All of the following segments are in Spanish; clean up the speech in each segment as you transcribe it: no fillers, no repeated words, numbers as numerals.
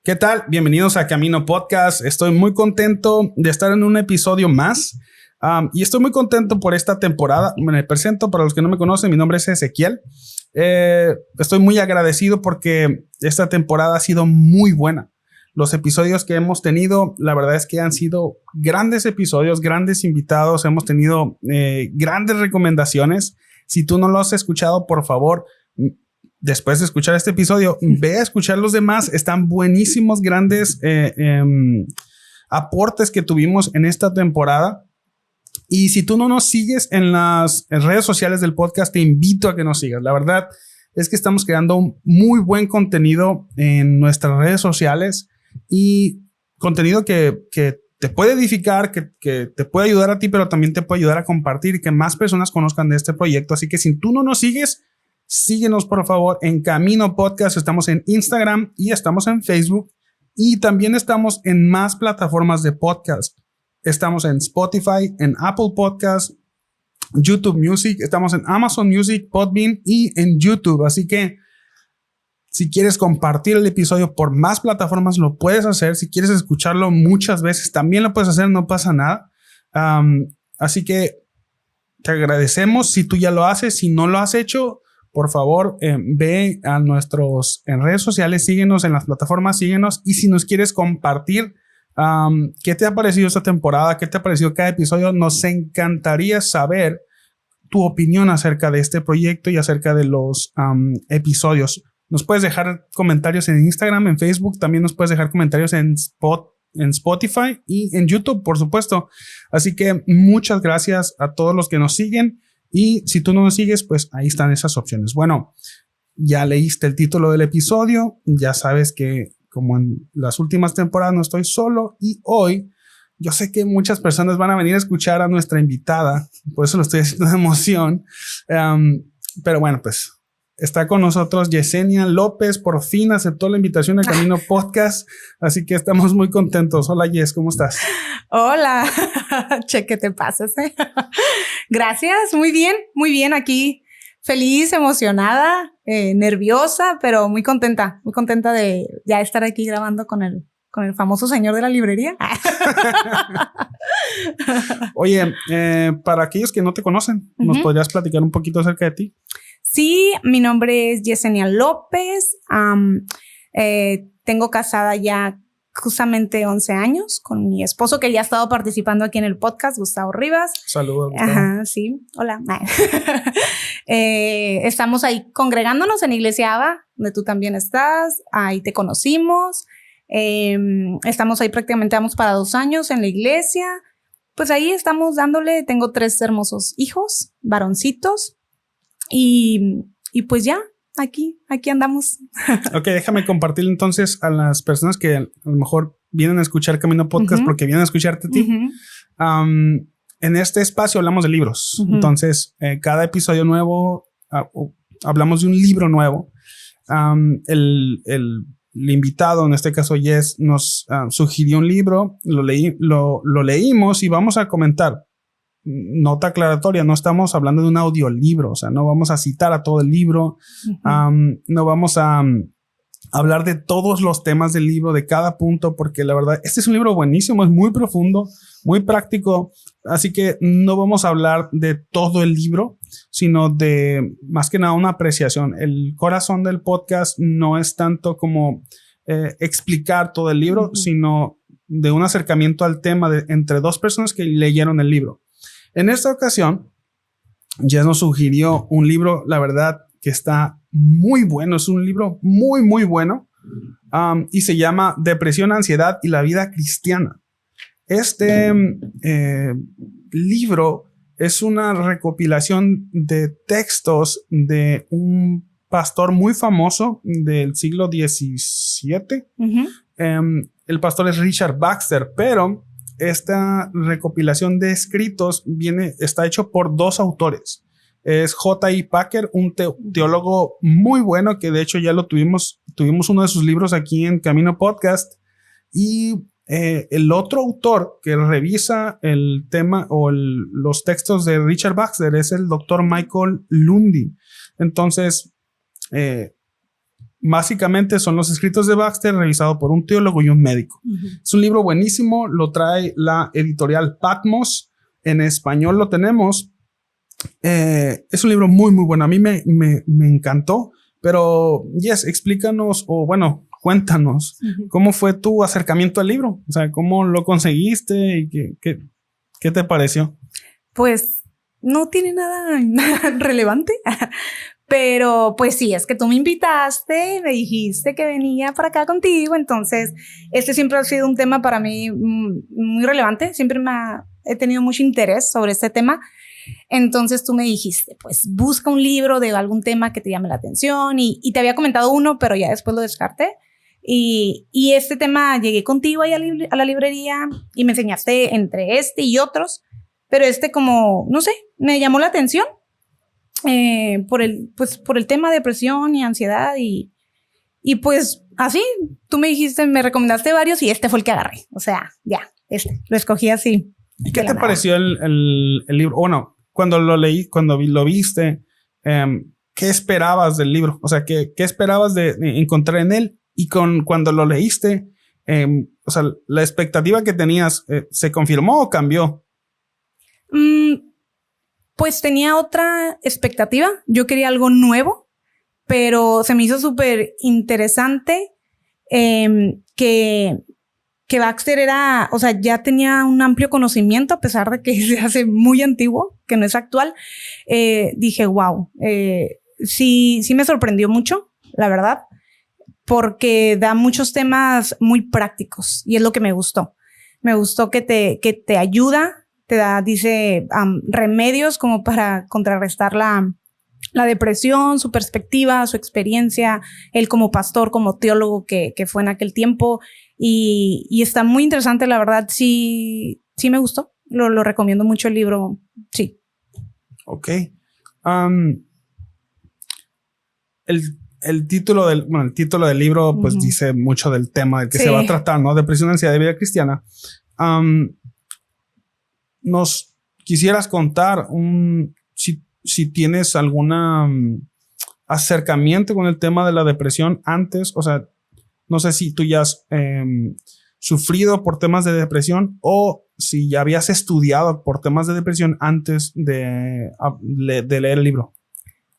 ¿Qué tal? Bienvenidos a Camino Podcast. Estoy muy contento de estar en un episodio más y estoy muy contento por esta temporada. Me presento para los que no me conocen. Mi nombre es Ezequiel. Estoy muy agradecido porque esta temporada ha sido muy buena. Los episodios que hemos tenido, la verdad es que han sido grandes episodios, grandes invitados. Hemos tenido grandes recomendaciones. Si tú no lo has escuchado, por favor, después de escuchar este episodio, ve a escuchar los demás. Están buenísimos, grandes aportes que tuvimos en esta temporada. Y si tú no nos sigues en las redes sociales del podcast, te invito a que nos sigas. La verdad es que estamos creando un muy buen contenido en nuestras redes sociales y contenido que te puede edificar, que te puede ayudar a ti, pero también te puede ayudar a compartir y que más personas conozcan de este proyecto. Así que si tú no nos sigues, síguenos por favor en Camino Podcast. Estamos en Instagram y estamos en Facebook y también estamos en más plataformas de podcast. Estamos en Spotify, en Apple Podcasts, YouTube Music, estamos en Amazon Music, Podbean y en YouTube. Así que si quieres compartir el episodio por más plataformas, lo puedes hacer. Si quieres escucharlo muchas veces, también lo puedes hacer, no pasa nada. Así que te agradecemos si tú ya lo haces. Si no lo has hecho, por favor, ve a nuestros en redes sociales, síguenos en las plataformas, síguenos. Y si nos quieres compartir qué te ha parecido esta temporada, qué te ha parecido cada episodio, nos encantaría saber tu opinión acerca de este proyecto y acerca de los episodios. Nos puedes dejar comentarios en Instagram, en Facebook, también nos puedes dejar comentarios en Spotify y en YouTube, por supuesto. Así que muchas gracias a todos los que nos siguen. Y si tú no nos sigues, pues ahí están esas opciones. Bueno, ya leíste el título del episodio. Ya sabes que como en las últimas temporadas no estoy solo. Y hoy yo sé que muchas personas van a venir a escuchar a nuestra invitada. Por eso lo estoy haciendo de emoción. Pero bueno, pues está con nosotros Yesenia López. Por fin aceptó la invitación a Camino Podcast. Así que estamos muy contentos. Hola Yes, ¿cómo estás? Hola, che, ¿qué te pasa? Gracias, muy bien aquí, feliz, emocionada, nerviosa, pero muy contenta de ya estar aquí grabando con el famoso señor de la librería. Oye, para aquellos que no te conocen, ¿nos podrías platicar un poquito acerca de ti? Sí, mi nombre es Yesenia López, tengo casada ya justamente 11 años con mi esposo, que ya ha estado participando aquí en el podcast, Gustavo Rivas. Saludos, Gustavo. Ajá, sí, hola. Estamos ahí congregándonos en Iglesia Abba, donde tú también estás. Ahí te conocimos. Estamos ahí prácticamente, vamos para 2 años en la iglesia. Pues ahí estamos dándole. Tengo 3 hermosos hijos, varoncitos. Y pues ya. Aquí andamos. Ok, déjame compartir entonces a las personas que a lo mejor vienen a escuchar Camino Podcast porque vienen a escucharte a ti. En este espacio hablamos de libros. Entonces, cada episodio nuevo hablamos de un libro nuevo. El invitado, en este caso Yes, nos sugirió un libro, lo leímos y vamos a comentar. Nota aclaratoria, no estamos hablando de un audiolibro, o sea, no vamos a citar a todo el libro, no vamos a hablar de todos los temas del libro, de cada punto, porque la verdad, este es un libro buenísimo, es muy profundo, muy práctico, así que no vamos a hablar de todo el libro, sino de más que nada una apreciación. El corazón del podcast no es tanto como explicar todo el libro, sino de un acercamiento al tema entre 2 personas que leyeron el libro. En esta ocasión, ya nos sugirió un libro, la verdad, que está muy bueno. Es un libro muy, muy bueno. Y se llama Depresión, Ansiedad y la Vida Cristiana. Este libro es una recopilación de textos de un pastor muy famoso del siglo XVII. El pastor es Richard Baxter, pero esta recopilación de escritos está hecho por 2 autores. Es J.I. Packer, un teólogo muy bueno que de hecho ya lo tuvimos uno de sus libros aquí en Camino Podcast. Y el otro autor que revisa el tema o los textos de Richard Baxter es el doctor Michael Lundy. Entonces, básicamente son los escritos de Baxter revisado por un teólogo y un médico. Es un libro buenísimo, lo trae la editorial Patmos, en español lo tenemos. Es un libro muy, muy bueno. A mí me encantó, pero Jess, explícanos, o bueno, cuéntanos, ¿cómo fue tu acercamiento al libro? O sea, ¿cómo lo conseguiste y qué te pareció? Pues no tiene nada relevante. Pero pues sí, es que tú me invitaste, me dijiste que venía para acá contigo, entonces este siempre ha sido un tema para mí muy relevante, siempre he tenido mucho interés sobre este tema, entonces tú me dijiste, pues busca un libro de algún tema que te llame la atención y te había comentado uno, pero ya después lo descarté y este tema llegué contigo ahí a la librería y me enseñaste entre este y otros, pero como, no sé, me llamó la atención. Por el tema de depresión y ansiedad y pues así, tú me dijiste, me recomendaste varios y este fue el que agarré. O sea, ya, lo escogí así. ¿Y qué te pareció el libro? Bueno, cuando lo leí, cuando lo viste, ¿qué esperabas del libro? O sea, ¿qué esperabas de encontrar en él? Y cuando lo leíste, o sea, la expectativa que tenías, ¿se confirmó o cambió? Pues tenía otra expectativa. Yo quería algo nuevo, pero se me hizo súper interesante que Baxter o sea, ya tenía un amplio conocimiento, a pesar de que se hace muy antiguo, que no es actual. Dije, wow, sí me sorprendió mucho, la verdad, porque da muchos temas muy prácticos y es lo que me gustó. Me gustó que te ayuda, dice remedios como para contrarrestar la depresión, su perspectiva, su experiencia, él como pastor, como teólogo que fue en aquel tiempo y está muy interesante, la verdad, sí me gustó, lo recomiendo mucho el libro, sí. Ok. El título del libro pues dice mucho del tema del que se va a tratar, ¿no? Depresión, ansiedad de vida cristiana. ¿Nos quisieras contar si tienes algún acercamiento con el tema de la depresión antes? O sea, no sé si tú ya has sufrido por temas de depresión o si ya habías estudiado por temas de depresión antes de leer el libro.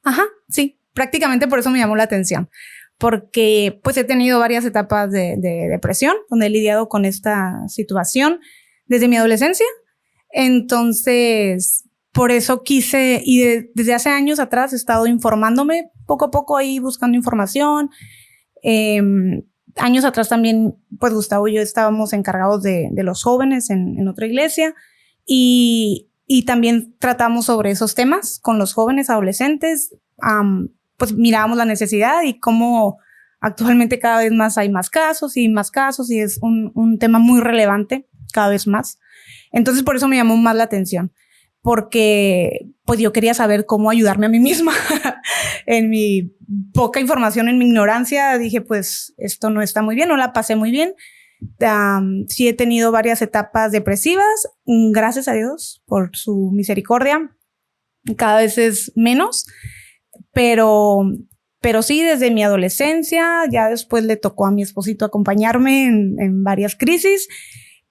Ajá, sí. Prácticamente por eso me llamó la atención. Porque pues he tenido varias etapas de depresión donde he lidiado con esta situación desde mi adolescencia. Entonces, por eso quise, y desde hace años atrás he estado informándome poco a poco ahí buscando información. Años atrás también, pues Gustavo y yo estábamos encargados de los jóvenes en otra iglesia y también tratamos sobre esos temas con los jóvenes adolescentes. Pues mirábamos la necesidad y cómo actualmente cada vez más hay más casos y es un tema muy relevante cada vez más. Entonces por eso me llamó más la atención, porque pues yo quería saber cómo ayudarme a mí misma. En mi poca información, en mi ignorancia, dije pues esto no está muy bien, no la pasé muy bien. Sí he tenido varias etapas depresivas, gracias a Dios por su misericordia, cada vez es menos, pero sí desde mi adolescencia, ya después le tocó a mi esposito acompañarme en varias crisis.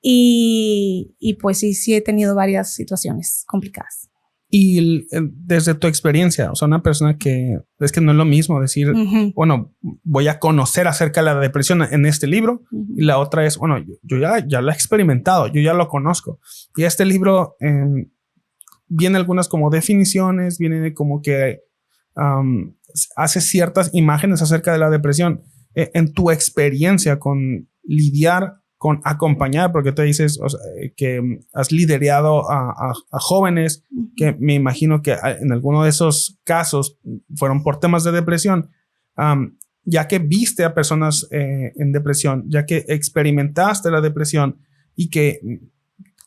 Y pues sí he tenido varias situaciones complicadas. Y desde tu experiencia, o sea, una persona que es que no es lo mismo decir, bueno, voy a conocer acerca de la depresión en este libro, y la otra es, bueno, yo ya lo he experimentado, yo ya lo conozco. Y este libro viene algunas como definiciones, viene como que hace ciertas imágenes acerca de la depresión. En tu experiencia con lidiar, con acompañar, porque te dices, o sea, que has liderado a jóvenes que me imagino que en alguno de esos casos fueron por temas de depresión, ya que viste a personas en depresión, ya que experimentaste la depresión y que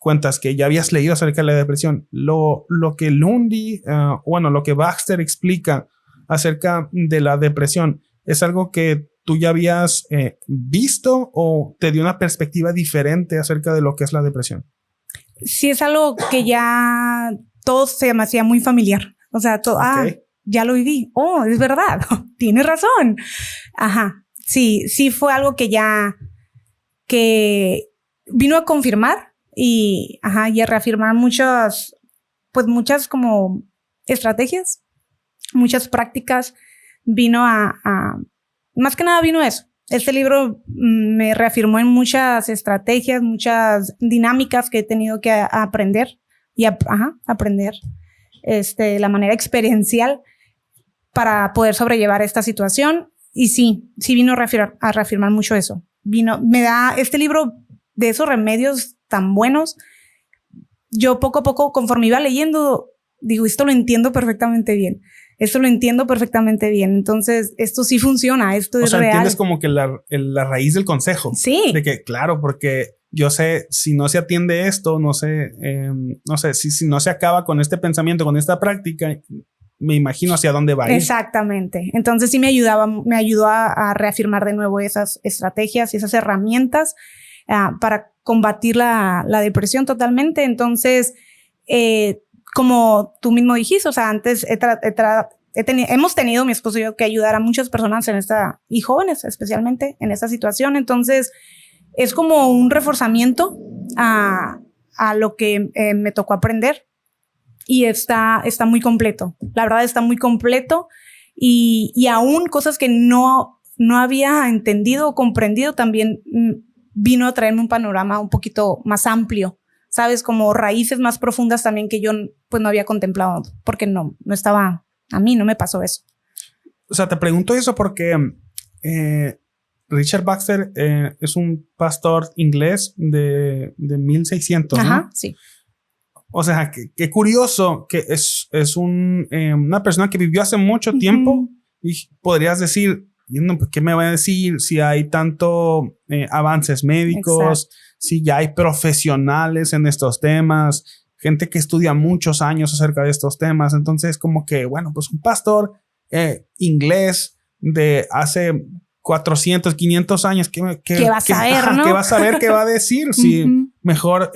cuentas que ya habías leído acerca de la depresión, lo que Lundy, lo que Baxter explica acerca de la depresión, ¿es algo que tú ya habías visto o te dio una perspectiva diferente acerca de lo que es la depresión? Sí, es algo que ya todo se me hacía muy familiar. O sea, todo, ya lo viví. Oh, es verdad. Tienes razón. Ajá. Sí fue algo que vino a confirmar y a reafirmar muchas como estrategias, muchas prácticas. Vino más que nada vino eso. Este libro me reafirmó en muchas estrategias, muchas dinámicas que he tenido que aprender y aprender la manera experiencial para poder sobrellevar esta situación. Y sí vino a reafirmar mucho eso. Me da este libro de esos remedios tan buenos. Yo poco a poco, conforme iba leyendo, digo, esto lo entiendo perfectamente bien. Entonces, esto sí funciona, esto es real. Entiendes como que la raíz del consejo. Sí. De que, claro, porque yo sé, si no se atiende esto, no sé, si no se acaba con este pensamiento, con esta práctica, me imagino hacia dónde va a ir. Exactamente. Entonces sí me ayudó a reafirmar de nuevo esas estrategias y esas herramientas para combatir la depresión totalmente. Entonces, como tú mismo dijiste, o sea, antes hemos tenido, mi esposo y yo, que ayudar a muchas personas y jóvenes especialmente en esta situación. Entonces, es como un reforzamiento a lo que me tocó aprender. Y está muy completo. La verdad está muy completo. Y aún cosas que no había entendido o comprendido también vino a traerme un panorama un poquito más amplio. ¿Sabes? Como raíces más profundas también que yo pues no había contemplado. Porque no estaba... A mí no me pasó eso. O sea, te pregunto eso porque Richard Baxter es un pastor inglés de 1600, Ajá, ¿no? Sí. O sea, qué curioso que es una persona que vivió hace mucho tiempo y podrías decir, ¿qué me va a decir si hay tanto avances médicos? Exacto. Si ya hay profesionales en estos temas, gente que estudia muchos años acerca de estos temas. Entonces, como que, bueno, pues un pastor inglés de hace 400, 500 años, ¿qué va a saber, ¿no? ¿Qué va a saber? ¿Qué va a decir? Si mejor...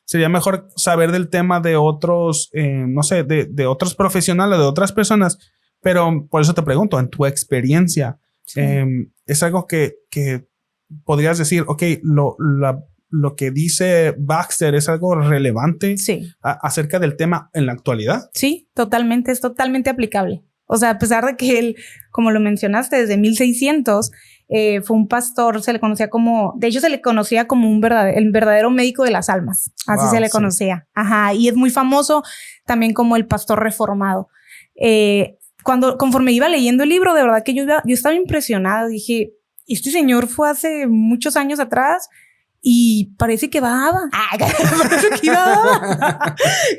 sería mejor saber del tema de otros, no sé, de otros profesionales, de otras personas. Pero por eso te pregunto, en tu experiencia, sí. ¿Es algo que podrías decir, ok, lo que dice Baxter es algo relevante acerca del tema en la actualidad? Sí, totalmente, es totalmente aplicable. O sea, a pesar de que él, como lo mencionaste, desde 1600... fue un pastor, se le conocía como el verdadero médico de las almas, así se le conocía. Ajá, y es muy famoso también como el pastor reformado. Conforme iba leyendo el libro, de verdad que yo estaba impresionada, dije, este señor fue hace muchos años atrás y parece que va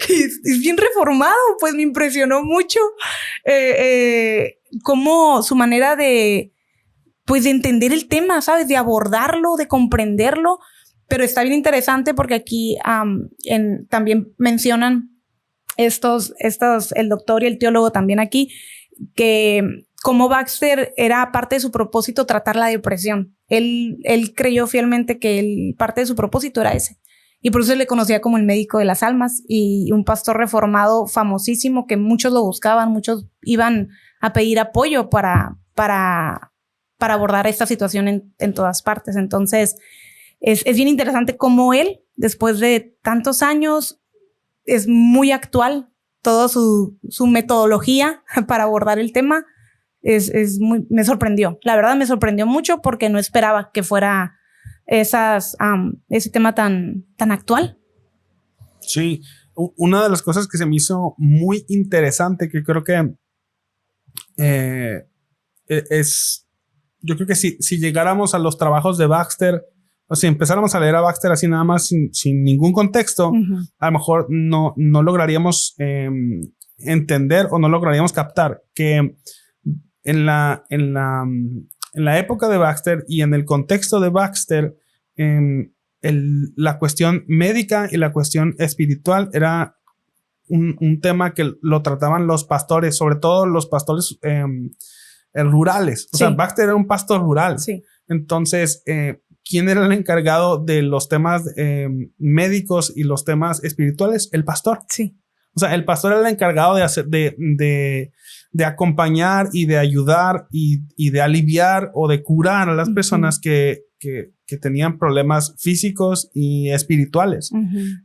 es bien reformado, pues me impresionó mucho como su manera de entender el tema, ¿sabes? De abordarlo, de comprenderlo. Pero está bien interesante porque aquí también mencionan el doctor y el teólogo también aquí, que como Baxter era parte de su propósito tratar la depresión. Él creyó fielmente que parte de su propósito era ese. Y por eso se le conocía como el médico de las almas y un pastor reformado famosísimo que muchos lo buscaban, muchos iban a pedir apoyo para abordar esta situación en todas partes. Entonces, es bien interesante cómo él, después de tantos años, es muy actual. Toda su metodología para abordar el tema me sorprendió. La verdad me sorprendió mucho porque no esperaba que fuera ese tema tan actual. Sí, una de las cosas que se me hizo muy interesante, que creo que yo creo que si llegáramos a los trabajos de Baxter, o si empezáramos a leer a Baxter así nada más sin ningún contexto, a lo mejor no lograríamos entender o no lograríamos captar que en la época de Baxter y en el contexto de Baxter, la cuestión médica y la cuestión espiritual era un tema que lo trataban los pastores, sobre todo los pastores rurales. O sea, Baxter era un pastor rural. Sí. Entonces, ¿quién era el encargado de los temas médicos y los temas espirituales? El pastor. Sí. O sea, el pastor era el encargado de hacer, de acompañar y de ayudar y de aliviar o de curar a las personas que tenían problemas físicos y espirituales.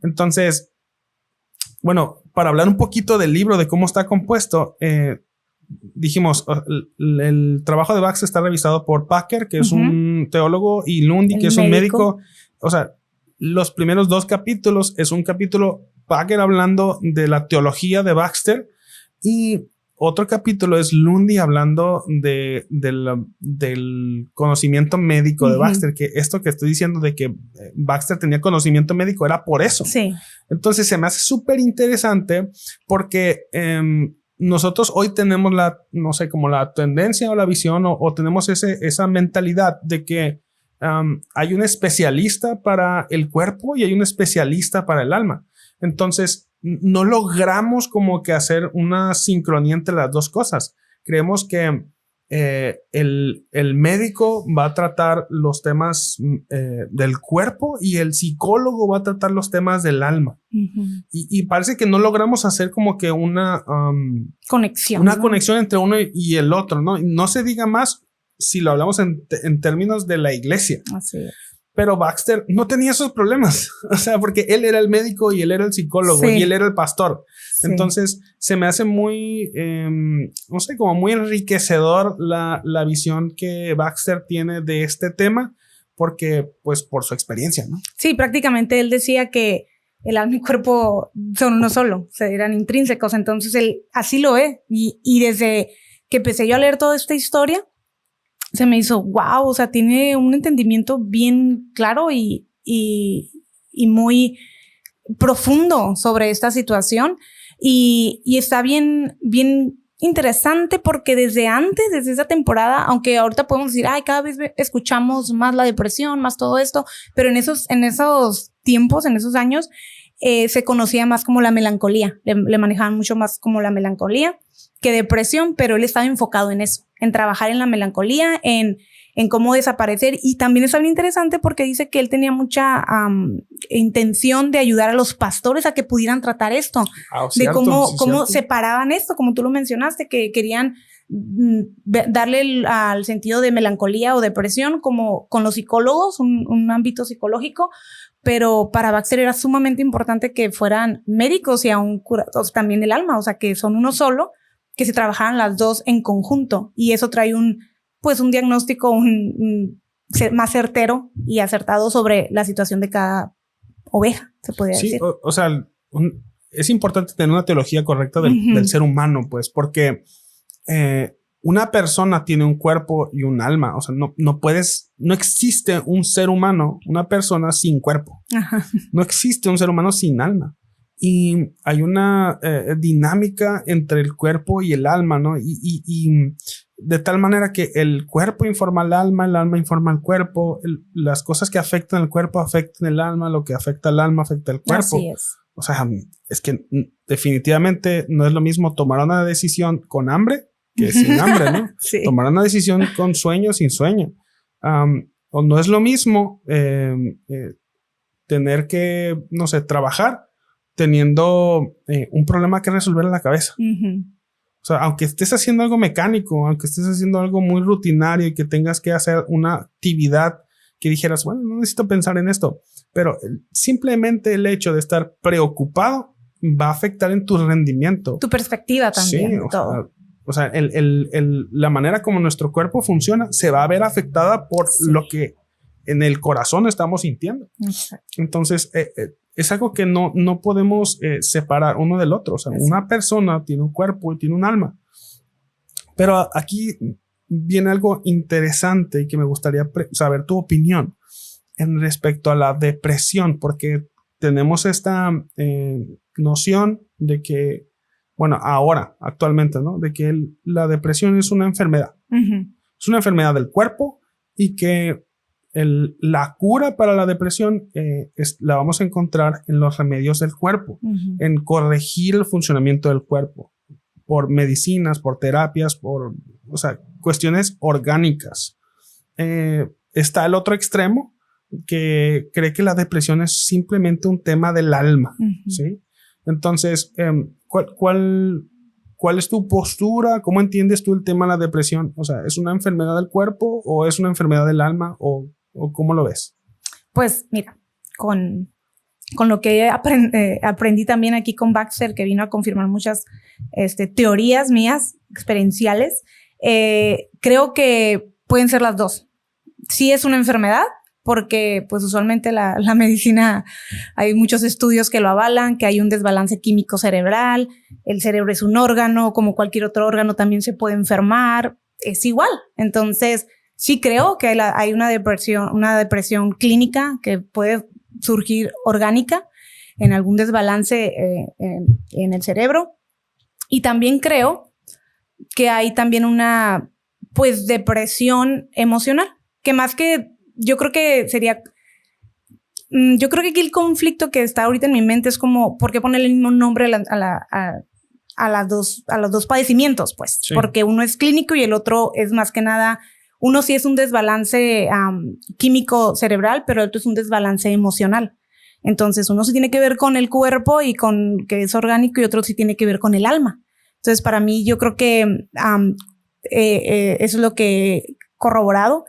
Entonces, bueno, para hablar un poquito del libro, de cómo está compuesto, dijimos, el trabajo de Baxter está revisado por Packer, que es un teólogo, y Lundy, que es un médico. O sea, los primeros 2 capítulos es un capítulo Packer hablando de la teología de Baxter, y otro capítulo es Lundy hablando del conocimiento médico de Baxter, que esto que estoy diciendo de que Baxter tenía conocimiento médico era por eso. Sí. Entonces se me hace súper interesante porque nosotros hoy tenemos no sé, como la tendencia o la visión o tenemos esa mentalidad de que hay un especialista para el cuerpo y hay un especialista para el alma. Entonces no logramos como que hacer una sincronía entre las dos cosas. Creemos que el médico va a tratar los temas del cuerpo y el psicólogo va a tratar los temas del alma. Y parece que no logramos hacer como que una conexión. Una conexión entre uno y el otro, ¿no? No se diga más si lo hablamos en términos de la iglesia. Así es. Pero Baxter no tenía esos problemas. O sea, porque él era el médico y él era el psicólogo y él era el pastor. Sí. Entonces se me hace muy, no sé, como muy enriquecedor la visión que Baxter tiene de este tema, porque pues por su experiencia, ¿no? Sí, prácticamente él decía que el alma y cuerpo son uno solo, o sea, eran intrínsecos. Entonces él así lo ve. Y desde que empecé yo a leer toda esta historia, se me hizo, wow, o sea, tiene un entendimiento bien claro y muy profundo sobre esta situación. Y está bien interesante porque desde esa temporada, aunque ahorita podemos decir, ay, cada vez escuchamos más la depresión, más todo esto, pero en esos tiempos, en esos años, se conocía más como la melancolía. Le manejaban mucho más como la melancolía que depresión, pero él estaba enfocado en eso, en trabajar en la melancolía, en cómo desaparecer. Y también es algo interesante porque dice que él tenía mucha intención de ayudar a los pastores a que pudieran tratar esto, de cómo separaban esto, como tú lo mencionaste, que querían darle al sentido de melancolía o depresión como con los psicólogos, un ámbito psicológico. Pero para Baxter era sumamente importante que fueran médicos y aún curados también del alma, o sea, que son uno solo, que se trabajaran las dos en conjunto, y eso trae un diagnóstico más certero y acertado sobre la situación de cada oveja, se podría decir. Sí, o sea, es importante tener una teología correcta del ser humano, pues, porque una persona tiene un cuerpo y un alma. O sea, no existe un ser humano, una persona sin cuerpo. Ajá. No existe un ser humano sin alma. Y hay una dinámica entre el cuerpo y el alma, ¿no? Y de tal manera que el cuerpo informa al alma, el alma informa al cuerpo, las cosas que afectan el cuerpo afectan el alma, lo que afecta al alma afecta el cuerpo. Así es. O sea, es que definitivamente no es lo mismo tomar una decisión con hambre que sin hambre, ¿no? Sí. Tomar una decisión con sueño, sin sueño. O no es lo mismo tener que, no sé, trabajar teniendo un problema que resolver en la cabeza. O sea, aunque estés haciendo algo mecánico, aunque estés haciendo algo muy rutinario y que tengas que hacer una actividad que dijeras, bueno, no necesito pensar en esto, pero simplemente el hecho de estar preocupado va a afectar en tu rendimiento. Tu perspectiva también. Sí, o sea, la manera como nuestro cuerpo funciona se va a ver afectada por lo que en el corazón estamos sintiendo. Exacto. Entonces, es algo que no podemos separar uno del otro. O sea, una persona tiene un cuerpo y tiene un alma. Pero aquí viene algo interesante y que me gustaría saber tu opinión en respecto a la depresión, porque tenemos esta noción de que, bueno, actualmente, ¿no? De que la depresión es una enfermedad. Es una enfermedad del cuerpo y que la cura para la depresión la vamos a encontrar en los remedios del cuerpo, en corregir el funcionamiento del cuerpo por medicinas, por terapias, o sea, cuestiones orgánicas. Está el otro extremo que cree que la depresión es simplemente un tema del alma, ¿sí? Entonces, ¿Cuál es tu postura? ¿Cómo entiendes tú el tema de la depresión? O sea, ¿es una enfermedad del cuerpo o es una enfermedad del alma o cómo lo ves? Pues mira, con lo que aprendí también aquí con Baxter, que vino a confirmar muchas teorías mías, experienciales, creo que pueden ser las dos. Sí es una enfermedad, porque pues usualmente la medicina, hay muchos estudios que lo avalan, que hay un desbalance químico cerebral, el cerebro es un órgano, como cualquier otro órgano también se puede enfermar, es igual. Entonces, sí creo que hay una depresión clínica que puede surgir orgánica en algún desbalance en el cerebro. Y también creo que hay también una pues depresión emocional, que más que yo creo que aquí el conflicto que está ahorita en mi mente es como, ¿por qué ponerle el mismo nombre a los dos padecimientos? Pues, sí. Porque uno es clínico y el otro es más que nada, uno sí es un desbalance químico cerebral, pero el otro es un desbalance emocional. Entonces, uno sí tiene que ver con el cuerpo y con que es orgánico y otro sí tiene que ver con el alma. Entonces, para mí, yo creo que eso es lo que he corroborado.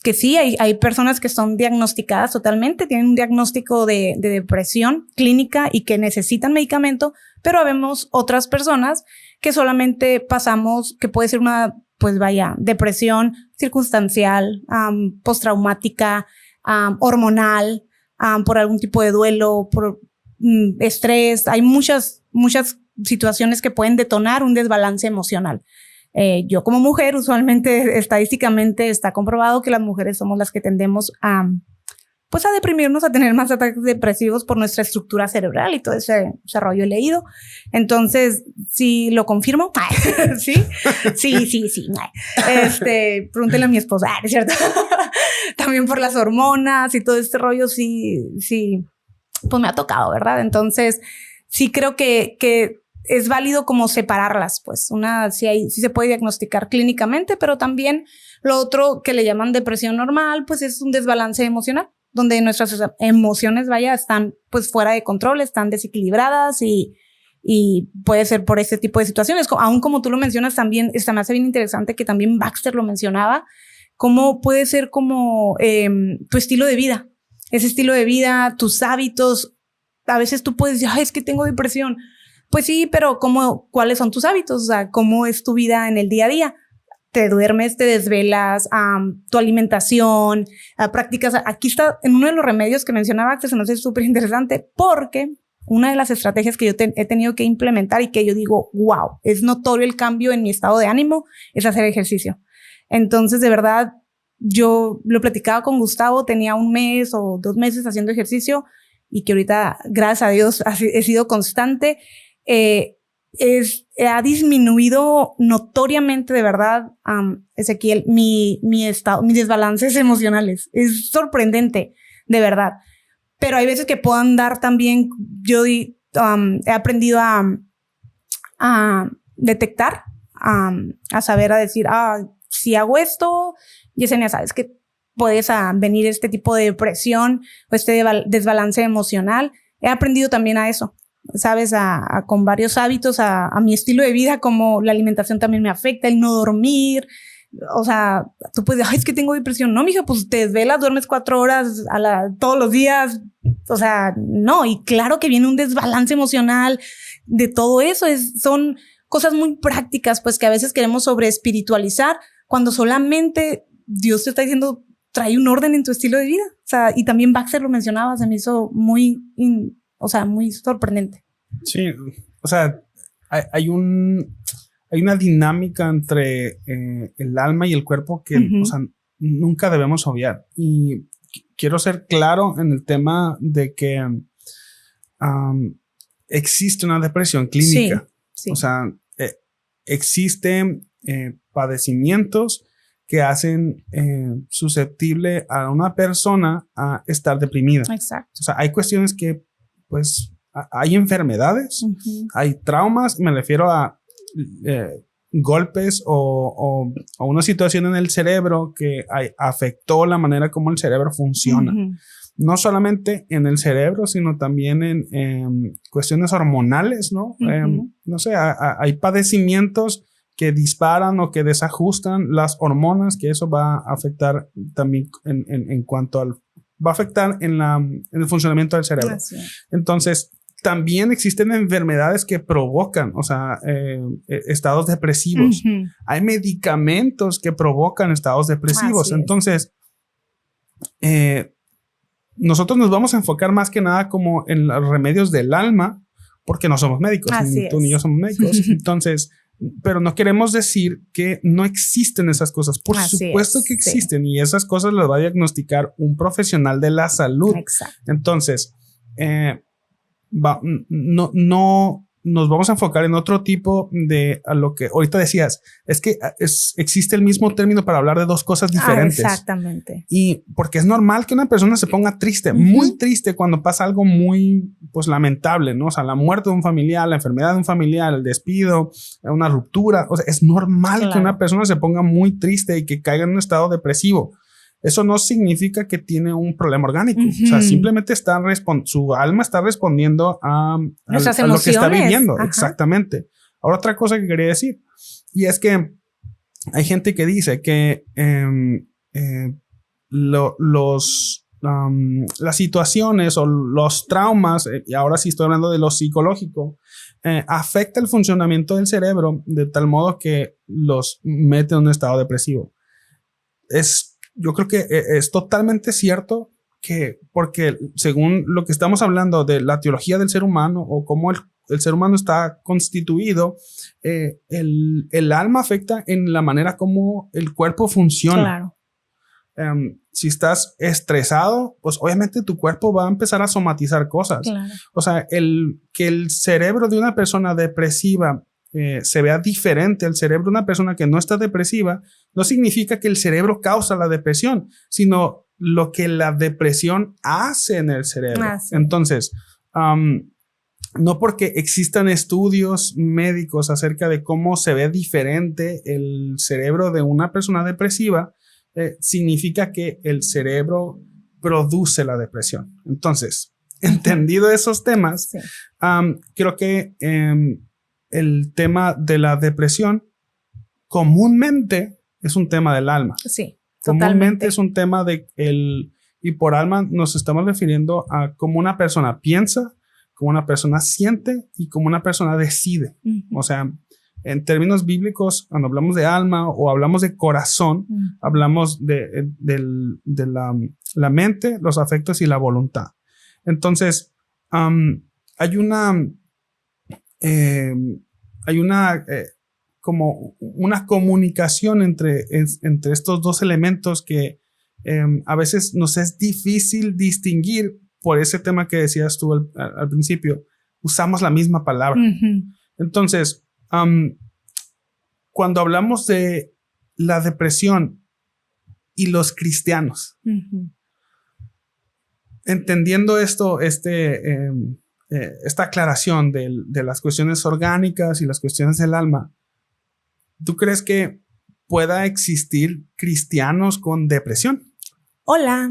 Que sí, hay personas que son diagnosticadas totalmente, tienen un diagnóstico de depresión clínica y que necesitan medicamento, pero habemos otras personas que solamente pasamos, que puede ser una, pues vaya, depresión circunstancial, postraumática, hormonal, por algún tipo de duelo, por estrés. Hay muchas situaciones que pueden detonar un desbalance emocional. Yo como mujer, usualmente, estadísticamente está comprobado que las mujeres somos las que tendemos a deprimirnos, a tener más ataques depresivos por nuestra estructura cerebral y todo ese rollo he leído. Entonces, sí lo confirmo. ¿Sí? Sí. Pregúntele a mi esposa, ¿es cierto? También por las hormonas y todo este rollo, sí, pues me ha tocado, ¿verdad? Entonces, sí creo que es válido como separarlas, pues sí se puede diagnosticar clínicamente, pero también lo otro que le llaman depresión normal, pues es un desbalance emocional, donde nuestras emociones, están pues fuera de control, están desequilibradas y puede ser por este tipo de situaciones. Aún como tú lo mencionas también, me hace bien interesante que también Baxter lo mencionaba, cómo puede ser como tu estilo de vida, ese estilo de vida, tus hábitos. A veces tú puedes decir, es que tengo depresión. Pues sí, pero ¿cuáles son tus hábitos? O sea, ¿cómo es tu vida en el día a día? ¿Te duermes, te desvelas, tu alimentación, prácticas? Aquí está, en uno de los remedios que mencionaba, que se me hace súper interesante, porque una de las estrategias que yo he tenido que implementar y que yo digo, wow, es notorio el cambio en mi estado de ánimo, es hacer ejercicio. Entonces, de verdad, yo lo platicaba con Gustavo, tenía 1 mes o 2 meses haciendo ejercicio y que ahorita, gracias a Dios, he sido constante. Ha disminuido notoriamente, de verdad, Ezequiel, mis desbalances emocionales. Es sorprendente, de verdad. Pero hay veces que puedo andar también, he aprendido a detectar, a saber, a decir, si hago esto, Yesenia, sabes que puedes venir este tipo de depresión o este desbalance emocional. He aprendido también a eso. ¿Sabes? Con varios hábitos, a mi estilo de vida, como la alimentación también me afecta, el no dormir. O sea, tú puedes decir, es que tengo depresión. No, mija, pues te desvelas, duermes 4 horas todos los días. O sea, no. Y claro que viene un desbalance emocional de todo eso. Son cosas muy prácticas, pues que a veces queremos sobreespiritualizar cuando solamente Dios te está diciendo, trae un orden en tu estilo de vida. O sea, y también Baxter lo mencionaba, se me hizo muy sorprendente. Sí, o sea, hay una dinámica entre el alma y el cuerpo que, o sea, nunca debemos obviar. Y quiero ser claro en el tema de que existe una depresión clínica. Sí. O sea, existen padecimientos que hacen susceptible a una persona a estar deprimida. Exacto. O sea, hay cuestiones que pues hay enfermedades, hay traumas, me refiero a golpes o una situación en el cerebro que afectó la manera como el cerebro funciona. No solamente en el cerebro, sino también en cuestiones hormonales, ¿no? No sé, hay padecimientos que disparan o que desajustan las hormonas, que eso va a afectar también en cuanto al... va a afectar en el funcionamiento del cerebro. Entonces, también existen enfermedades que provocan, o sea, estados depresivos. Hay medicamentos que provocan estados depresivos. Entonces, nosotros nos vamos a enfocar más que nada como en los remedios del alma, porque no somos médicos, ni tú ni yo somos médicos. Entonces, pero no queremos decir que no existen esas cosas. Por supuesto que existen, y esas cosas las va a diagnosticar un profesional de la salud. Exacto. Entonces, no nos vamos a enfocar en otro tipo de a lo que ahorita decías. Es que existe el mismo término para hablar de dos cosas diferentes. Exactamente. Y porque es normal que una persona se ponga triste, muy triste cuando pasa algo muy, pues, lamentable, ¿no? O sea, la muerte de un familiar, la enfermedad de un familiar, el despido, una ruptura. O sea, es normal que una persona se ponga muy triste y que caiga en un estado depresivo. Eso no significa que tiene un problema orgánico. O sea, simplemente su alma está respondiendo a lo que está viviendo. Exactamente. Ahora, otra cosa que quería decir, y es que hay gente que dice que las situaciones o los traumas, y ahora sí estoy hablando de lo psicológico, afecta el funcionamiento del cerebro de tal modo que los mete en un estado depresivo. Yo creo que es totalmente cierto porque según lo que estamos hablando de la teología del ser humano o cómo el ser humano está constituido, el alma afecta en la manera como el cuerpo funciona. Claro. Si estás estresado, pues obviamente tu cuerpo va a empezar a somatizar cosas. Claro. O sea, que el cerebro de una persona depresiva se vea diferente al cerebro de una persona que no está depresiva, no significa que el cerebro causa la depresión, sino lo que la depresión hace en el cerebro. Entonces, no porque existan estudios médicos acerca de cómo se ve diferente el cerebro de una persona depresiva, significa que el cerebro produce la depresión. Entonces, entendido esos temas, creo que el tema de la depresión comúnmente es un tema del alma. Sí, comúnmente es un tema y por alma nos estamos refiriendo a cómo una persona piensa, cómo una persona siente y cómo una persona decide. O sea, en términos bíblicos, cuando hablamos de alma o hablamos de corazón, hablamos de la mente, los afectos y la voluntad. Entonces, hay como una comunicación entre estos dos elementos que a veces nos es difícil distinguir por ese tema que decías tú al principio. Usamos la misma palabra. Entonces, cuando hablamos de la depresión y los cristianos, entendiendo esta aclaración de las cuestiones orgánicas y las cuestiones del alma, ¿tú crees que pueda existir cristianos con depresión? Hola.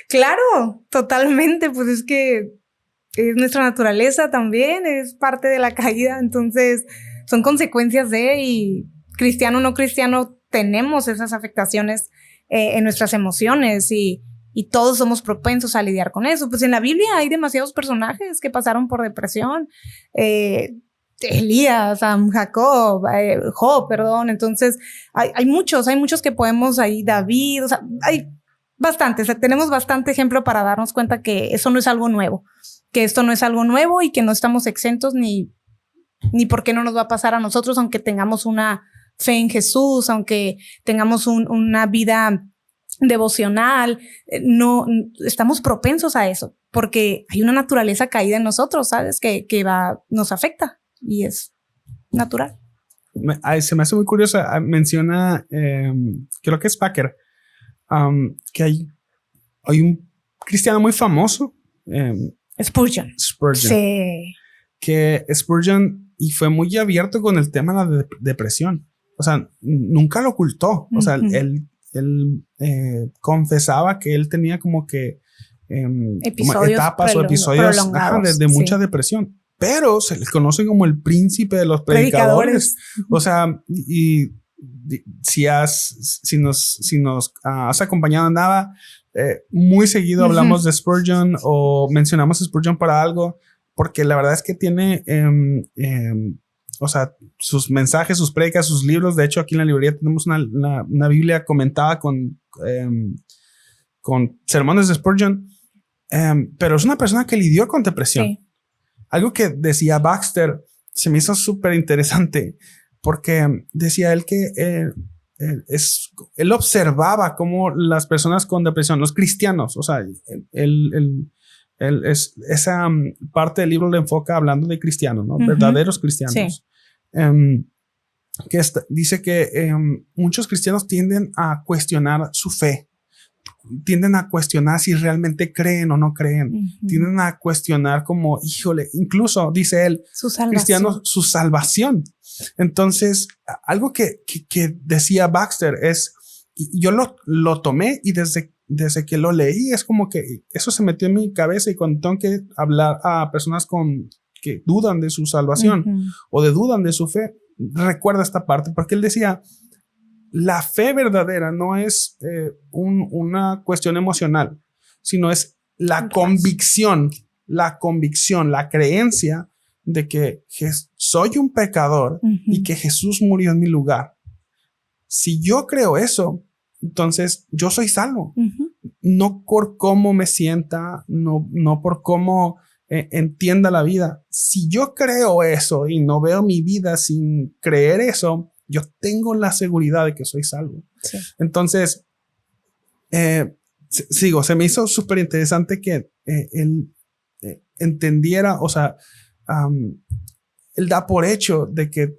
Claro, totalmente. Pues es que es nuestra naturaleza también, es parte de la caída. Entonces, son consecuencias y cristiano o no cristiano, tenemos esas afectaciones en nuestras emociones y todos somos propensos a lidiar con eso. Pues en la Biblia hay demasiados personajes que pasaron por depresión. Elías, Jacob, Job, perdón. Entonces, hay muchos que podemos ahí, David, o sea, hay bastantes. O sea, tenemos bastante ejemplo para darnos cuenta que eso no es algo nuevo, que esto no es algo nuevo y que no estamos exentos ni por qué no nos va a pasar a nosotros, aunque tengamos una fe en Jesús, aunque tengamos una vida devocional, no estamos propensos a eso, porque hay una naturaleza caída en nosotros, ¿sabes? Que nos afecta y es natural. Se me hace muy curioso. Menciona, creo que es Packer, que hay un cristiano muy famoso. Spurgeon. Sí. Que Spurgeon y fue muy abierto con el tema de la depresión. O sea, nunca lo ocultó. O sea, él confesaba que él tenía como que etapas o episodios de mucha depresión. Pero se le conoce como el príncipe de los predicadores. O sea, y si nos has acompañado en nada, muy seguido hablamos de Spurgeon o mencionamos a Spurgeon para algo, porque la verdad es que tiene, o sea, sus mensajes, sus predicas, sus libros. De hecho, aquí en la librería tenemos una Biblia comentada con sermones de Spurgeon, pero es una persona que lidió con depresión. Sí. Algo que decía Baxter se me hizo súper interesante, porque decía él que él observaba cómo las personas con depresión, los cristianos, o sea, esa parte del libro le enfoca hablando de cristianos, ¿no? Verdaderos cristianos. Sí. Dice que muchos cristianos tienden a cuestionar su fe. Tienden a cuestionar si realmente creen o no creen. Tienden a cuestionar como, híjole, incluso dice él, cristianos, su salvación. Entonces, algo que decía Baxter es, yo lo tomé y desde que lo leí es como que eso se metió en mi cabeza, y cuando tengo que hablar a personas que dudan de su salvación o dudan de su fe, recuerda esta parte, porque él decía, la fe verdadera no es una cuestión emocional, sino es la convicción, la creencia de que soy un pecador y que Jesús murió en mi lugar. Si yo creo eso, entonces yo soy salvo. No por cómo me sienta, no por cómo entienda la vida. Si yo creo eso y no veo mi vida sin creer eso, yo tengo la seguridad de que soy salvo. Sí. Entonces, se me hizo súper interesante que él entendiera, o sea, él da por hecho de que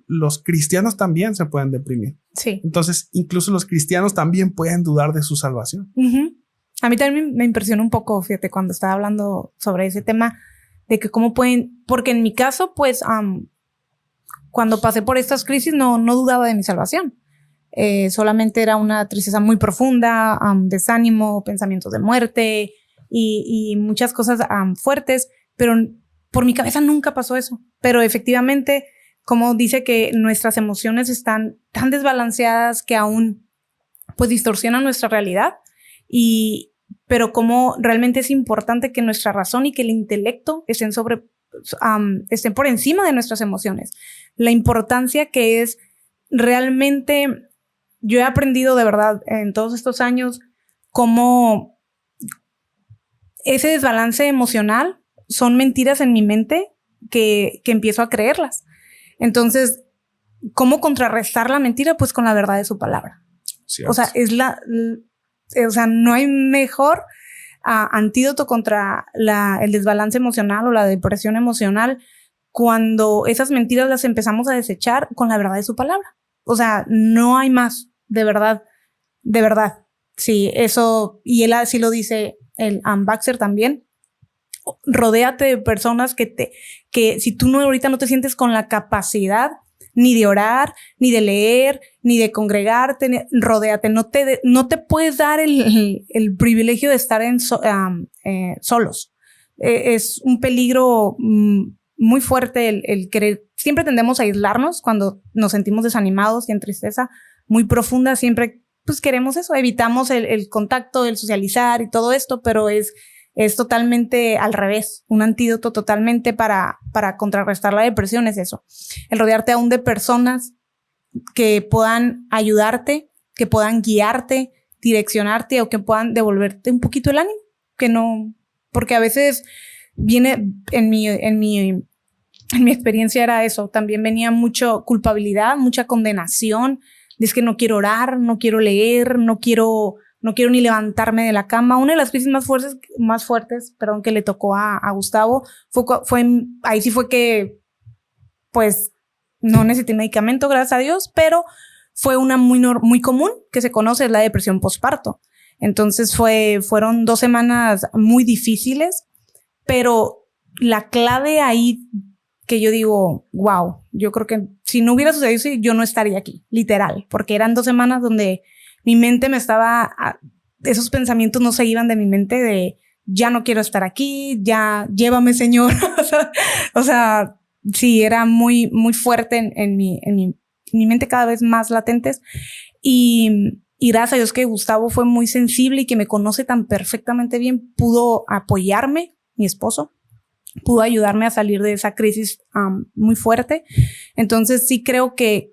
los cristianos también se pueden deprimir. Sí. Entonces, incluso los cristianos también pueden dudar de su salvación. A mí también me impresionó un poco, fíjate, cuando estaba hablando sobre ese tema, de que cómo pueden, porque en mi caso, pues, cuando pasé por estas crisis no dudaba de mi salvación. Solamente era una tristeza muy profunda, desánimo, pensamientos de muerte y muchas cosas fuertes, pero por mi cabeza nunca pasó eso. Pero efectivamente, como dice que nuestras emociones están tan desbalanceadas que aún pues distorsionan nuestra realidad, pero como realmente es importante que nuestra razón y que el intelecto estén por encima de nuestras emociones. La importancia que es realmente, yo he aprendido de verdad en todos estos años cómo ese desbalance emocional son mentiras en mi mente que empiezo a creerlas. Entonces, ¿cómo contrarrestar la mentira? Pues con la verdad de su palabra. Cierto. O sea, no hay mejor antídoto contra el desbalance emocional o la depresión emocional cuando esas mentiras las empezamos a desechar con la verdad de su palabra. O sea, no hay más, de verdad. Sí, eso, y él así lo dice, Baxter también. Rodéate de personas que si tú ahorita no te sientes con la capacidad ni de orar, ni de leer, ni de congregarte, rodéate. No te puedes dar el privilegio de estar solos. Es un peligro muy fuerte el querer. Siempre tendemos a aislarnos cuando nos sentimos desanimados y en tristeza muy profunda. Siempre pues queremos eso, evitamos el contacto, el socializar y todo esto, pero es totalmente al revés. Un antídoto totalmente para contrarrestar la depresión es eso. El rodearte aún de personas que puedan ayudarte, que puedan guiarte, direccionarte o que puedan devolverte un poquito el ánimo. Que no, porque a veces viene en mi experiencia era eso. También venía mucha culpabilidad, mucha condenación. Es que no quiero orar, no quiero leer, no quiero ni levantarme de la cama. Una de las crisis más fuertes, que le tocó a Gustavo ahí sí fue que, pues, no necesité medicamento, gracias a Dios, pero fue una muy común que se conoce, es la depresión postparto. Entonces fueron 2 semanas muy difíciles, pero la clave ahí que yo digo, wow, yo creo que si no hubiera sucedido eso, yo no estaría aquí, literal, porque eran 2 semanas donde mi mente esos pensamientos no se iban de mi mente de ya no quiero estar aquí, ya llévame, Señor. O sea, sí, era muy, muy fuerte en mi mente, cada vez más latentes. Y gracias a Dios que Gustavo fue muy sensible y que me conoce tan perfectamente bien, pudo apoyarme, mi esposo, pudo ayudarme a salir de esa crisis muy fuerte. Entonces sí creo que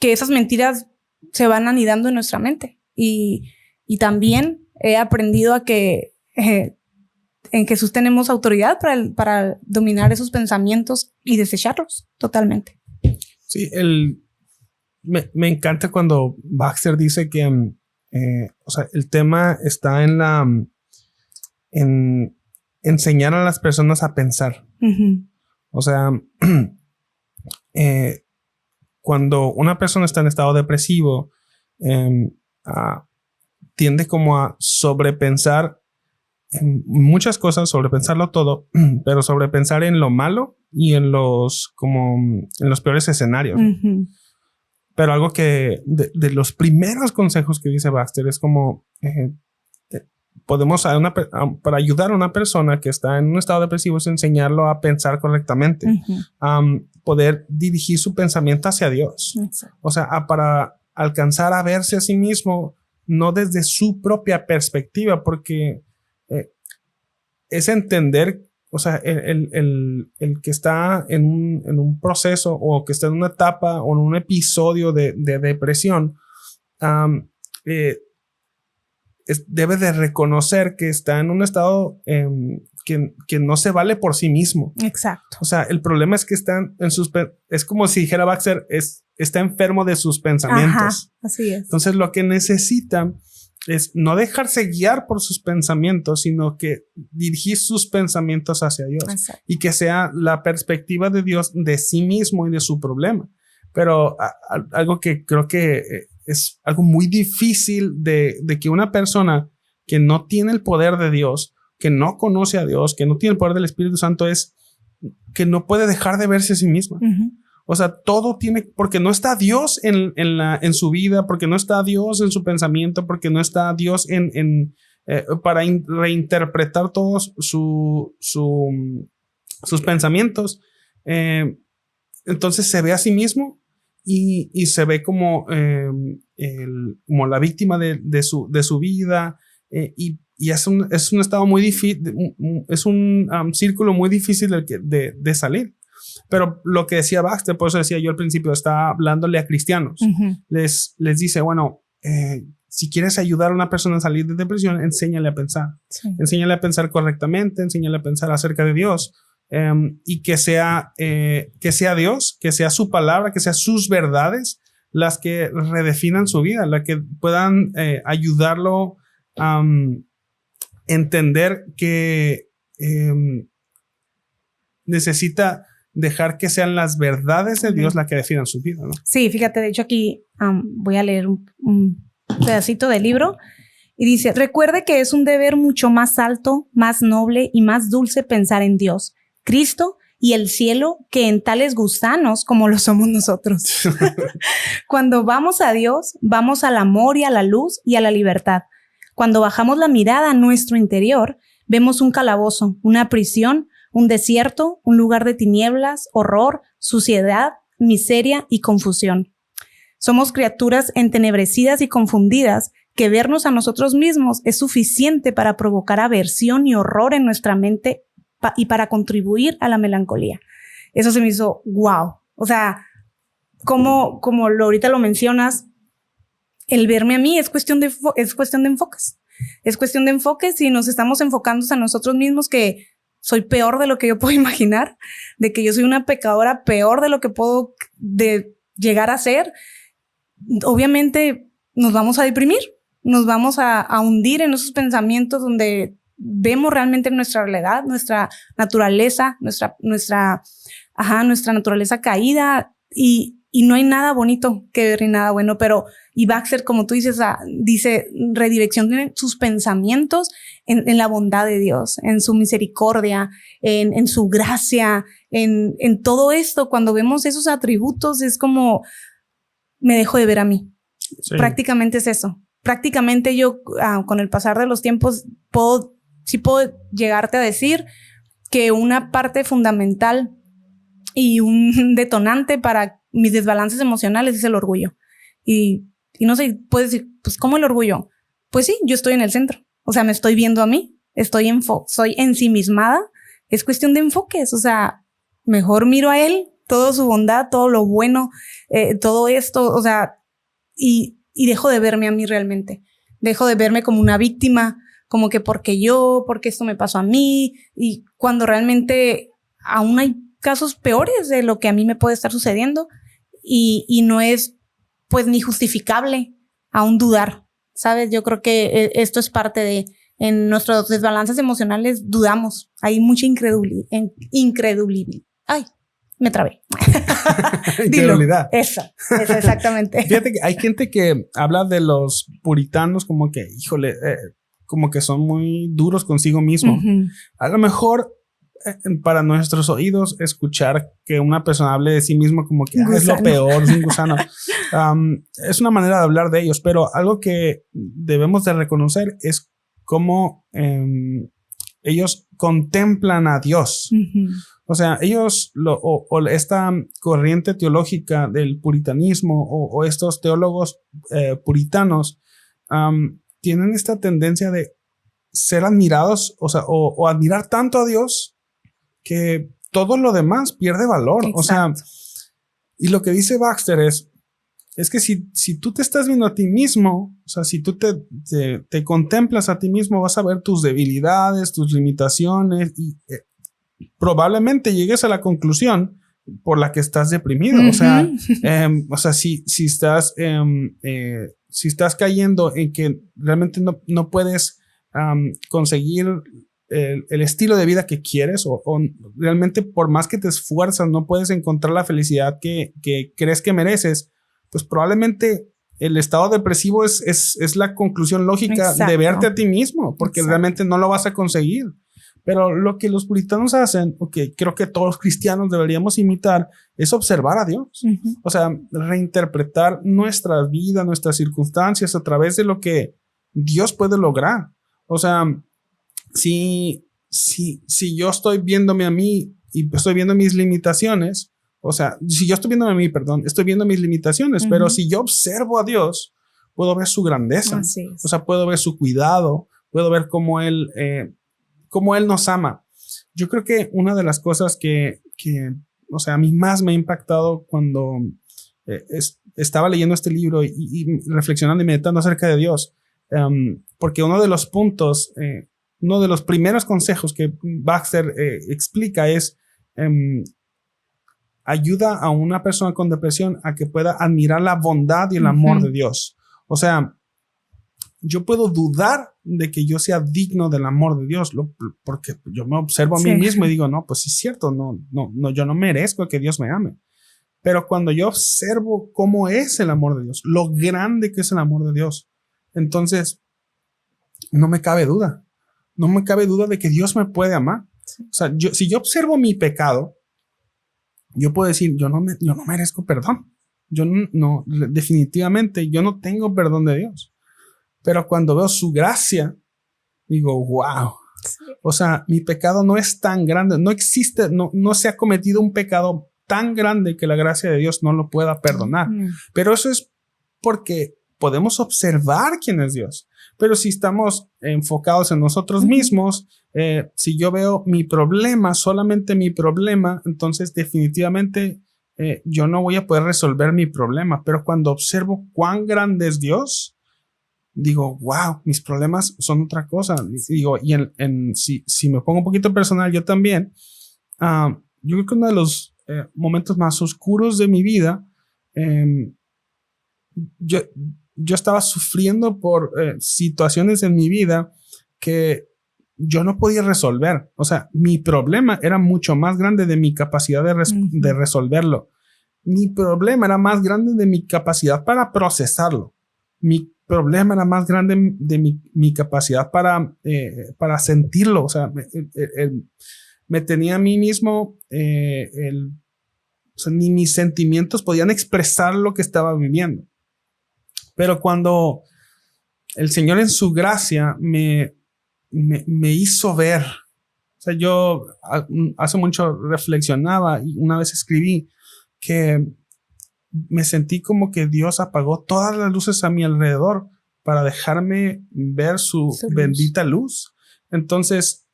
esas mentiras se van anidando en nuestra mente. Y también he aprendido a que en Jesús tenemos autoridad para dominar esos pensamientos y desecharlos totalmente. Sí, me encanta cuando Baxter dice que o sea, el tema está en enseñar a las personas a pensar. Uh-huh. O sea, cuando una persona está en estado depresivo, tiende como a sobrepensar en muchas cosas, sobrepensarlo todo, pero sobrepensar en lo malo y en los peores escenarios. Uh-huh. Pero algo que de los primeros consejos que dice Baxter es como podemos para ayudar a una persona que está en un estado depresivo es enseñarlo a pensar correctamente, uh-huh. Poder dirigir su pensamiento hacia Dios. Exacto. O sea, para alcanzar a verse a sí mismo no desde su propia perspectiva, porque es entender, o sea, el que está en un proceso o que está en una etapa o en un episodio de depresión, debe de reconocer que está en un estado que no se vale por sí mismo. Exacto. O sea, el problema es que están es como si dijera Baxter, está enfermo de sus pensamientos. Ajá, así es. Entonces lo que necesita es no dejarse guiar por sus pensamientos, sino que dirigir sus pensamientos hacia Dios. Exacto. Y que sea la perspectiva de Dios de sí mismo y de su problema. Pero algo que creo que es algo muy difícil de que una persona que no tiene el poder de Dios, que no conoce a Dios, que no tiene el poder del Espíritu Santo, es que no puede dejar de verse a sí misma. Uh-huh. O sea, todo porque no está Dios en su vida, porque no está Dios en su pensamiento, porque no está Dios para reinterpretar todos sus pensamientos. Entonces se ve a sí mismo y se ve como la víctima de su vida, y es un estado muy difícil, es un círculo muy difícil de salir. Pero lo que decía Baxter, por eso decía yo al principio, está hablándole a cristianos. Uh-huh. Les dice, bueno, si quieres ayudar a una persona a salir de depresión, enséñale a pensar. Sí. Enséñale a pensar correctamente, enséñale a pensar acerca de Dios. Y que sea Dios, que sea su palabra, que sean sus verdades las que redefinan su vida, las que puedan ayudarlo a entender que necesita dejar que sean las verdades de Dios las que definan su vida, ¿no? Sí, fíjate, de hecho aquí voy a leer un pedacito del libro y dice: recuerde que es un deber mucho más alto, más noble y más dulce pensar en Dios, Cristo y el cielo que en tales gusanos como lo somos nosotros. Cuando vamos a Dios, vamos al amor y a la luz y a la libertad. Cuando bajamos la mirada a nuestro interior, vemos un calabozo, una prisión, un desierto, un lugar de tinieblas, horror, suciedad, miseria y confusión. Somos criaturas entenebrecidas y confundidas que vernos a nosotros mismos es suficiente para provocar aversión y horror en nuestra mente y para contribuir a la melancolía. Eso se me hizo wow. O sea, como ahorita lo mencionas, el verme a mí es cuestión de enfoques. Es cuestión de enfoques y nos estamos enfocando a nosotros mismos, que soy peor de lo que yo puedo imaginar, de que yo soy una pecadora peor de lo que puedo llegar a ser. Obviamente nos vamos a deprimir, nos vamos a hundir en esos pensamientos donde vemos realmente nuestra realidad, nuestra naturaleza, nuestra naturaleza caída, y Y no hay nada bonito que ver ni nada bueno, y Baxter, como tú dices, dice, redireccione sus pensamientos en la bondad de Dios, en su misericordia, en su gracia, en todo esto. Cuando vemos esos atributos, es como, me dejo de ver a mí. Sí. Prácticamente es eso. Prácticamente yo, con el pasar de los tiempos, puedo llegarte a decir que una parte fundamental y un detonante para mis desbalances emocionales es el orgullo. Y no sé, puedes decir, pues, ¿cómo el orgullo? Pues sí, yo estoy en el centro. O sea, me estoy viendo a mí. Soy ensimismada. Es cuestión de enfoques. O sea, mejor miro a él, toda su bondad, todo lo bueno, todo esto. O sea, y dejo de verme a mí realmente. Dejo de verme como una víctima, como que porque esto me pasó a mí. Y cuando realmente aún hay casos peores de lo que a mí me puede estar sucediendo y no es pues ni justificable aún dudar, ¿sabes? Yo creo que esto es parte de, en nuestros desbalances emocionales dudamos, hay mucha incredulidad. Ay, me trabé. Incredulidad. Esa, exactamente. Fíjate que hay gente que habla de los puritanos como que, híjole, como que son muy duros consigo mismo. Uh-huh. A lo mejor para nuestros oídos escuchar que una persona hable de sí mismo como que es lo peor, es un gusano. Es una manera de hablar de ellos, pero algo que debemos de reconocer es cómo ellos contemplan a Dios. Uh-huh. O sea, ellos, esta corriente teológica del puritanismo o estos teólogos puritanos tienen esta tendencia de ser admirados, o sea, o admirar tanto a Dios que todo lo demás pierde valor. Exacto. O sea, y lo que dice Baxter es que si tú te estás viendo a ti mismo, o sea, si tú te contemplas a ti mismo, vas a ver tus debilidades, tus limitaciones y probablemente llegues a la conclusión por la que estás deprimido. Uh-huh. O sea, si estás cayendo en que realmente no puedes conseguir el estilo de vida que quieres o realmente por más que te esfuerzas no puedes encontrar la felicidad que crees que mereces, pues probablemente el estado depresivo es la conclusión lógica. Exacto. De verte a ti mismo, porque exacto. Realmente no lo vas a conseguir. Pero lo que los puritanos hacen, o que creo que todos los cristianos deberíamos imitar, es observar a Dios. Uh-huh. O sea, reinterpretar nuestra vida, nuestras circunstancias a través de lo que Dios puede lograr. O sea, si yo estoy viéndome a mí y estoy viendo mis limitaciones, o sea, si yo estoy viéndome a mí, estoy viendo mis limitaciones, uh-huh. Pero si yo observo a Dios, puedo ver su grandeza. Así es. O sea, puedo ver su cuidado, puedo ver cómo Él nos ama. Yo creo que una de las cosas que o sea, a mí más me ha impactado cuando estaba leyendo este libro y reflexionando y meditando acerca de Dios, porque uno de los puntos, uno de los primeros consejos que Baxter explica es ayuda a una persona con depresión a que pueda admirar la bondad y el amor uh-huh. de Dios. O sea, yo puedo dudar de que yo sea digno del amor de Dios, porque yo me observo a mí mismo y digo, no, pues sí es cierto, no, yo no merezco que Dios me ame. Pero cuando yo observo cómo es el amor de Dios, lo grande que es el amor de Dios, entonces no me cabe duda. No me cabe duda de que Dios me puede amar. Sí. O sea, si yo observo mi pecado, yo puedo decir, yo no merezco perdón. Yo no, definitivamente, yo no tengo perdón de Dios. Pero cuando veo su gracia, digo, wow. Sí. O sea, mi pecado no es tan grande. No existe, no se ha cometido un pecado tan grande que la gracia de Dios no lo pueda perdonar. Mm. Pero eso es porque podemos observar quién es Dios. Pero si estamos enfocados en nosotros mismos, si yo veo mi problema, solamente mi problema, entonces definitivamente yo no voy a poder resolver mi problema. Pero cuando observo cuán grande es Dios, digo, wow, mis problemas son otra cosa. Digo, y si me pongo un poquito personal, yo también, yo creo que uno de los momentos más oscuros de mi vida, yo estaba sufriendo por situaciones en mi vida que yo no podía resolver. O sea, mi problema era mucho más grande de mi capacidad de resolverlo. mi problema era más grande de mi capacidad para procesarlo. Mi problema era más grande de mi capacidad para sentirlo. O sea, me tenía a mí mismo, o sea, ni mis sentimientos podían expresar lo que estaba viviendo. Pero cuando el Señor en su gracia me hizo ver, o sea, yo hace mucho reflexionaba y una vez escribí que me sentí como que Dios apagó todas las luces a mi alrededor para dejarme ver su bendita luz. Entonces,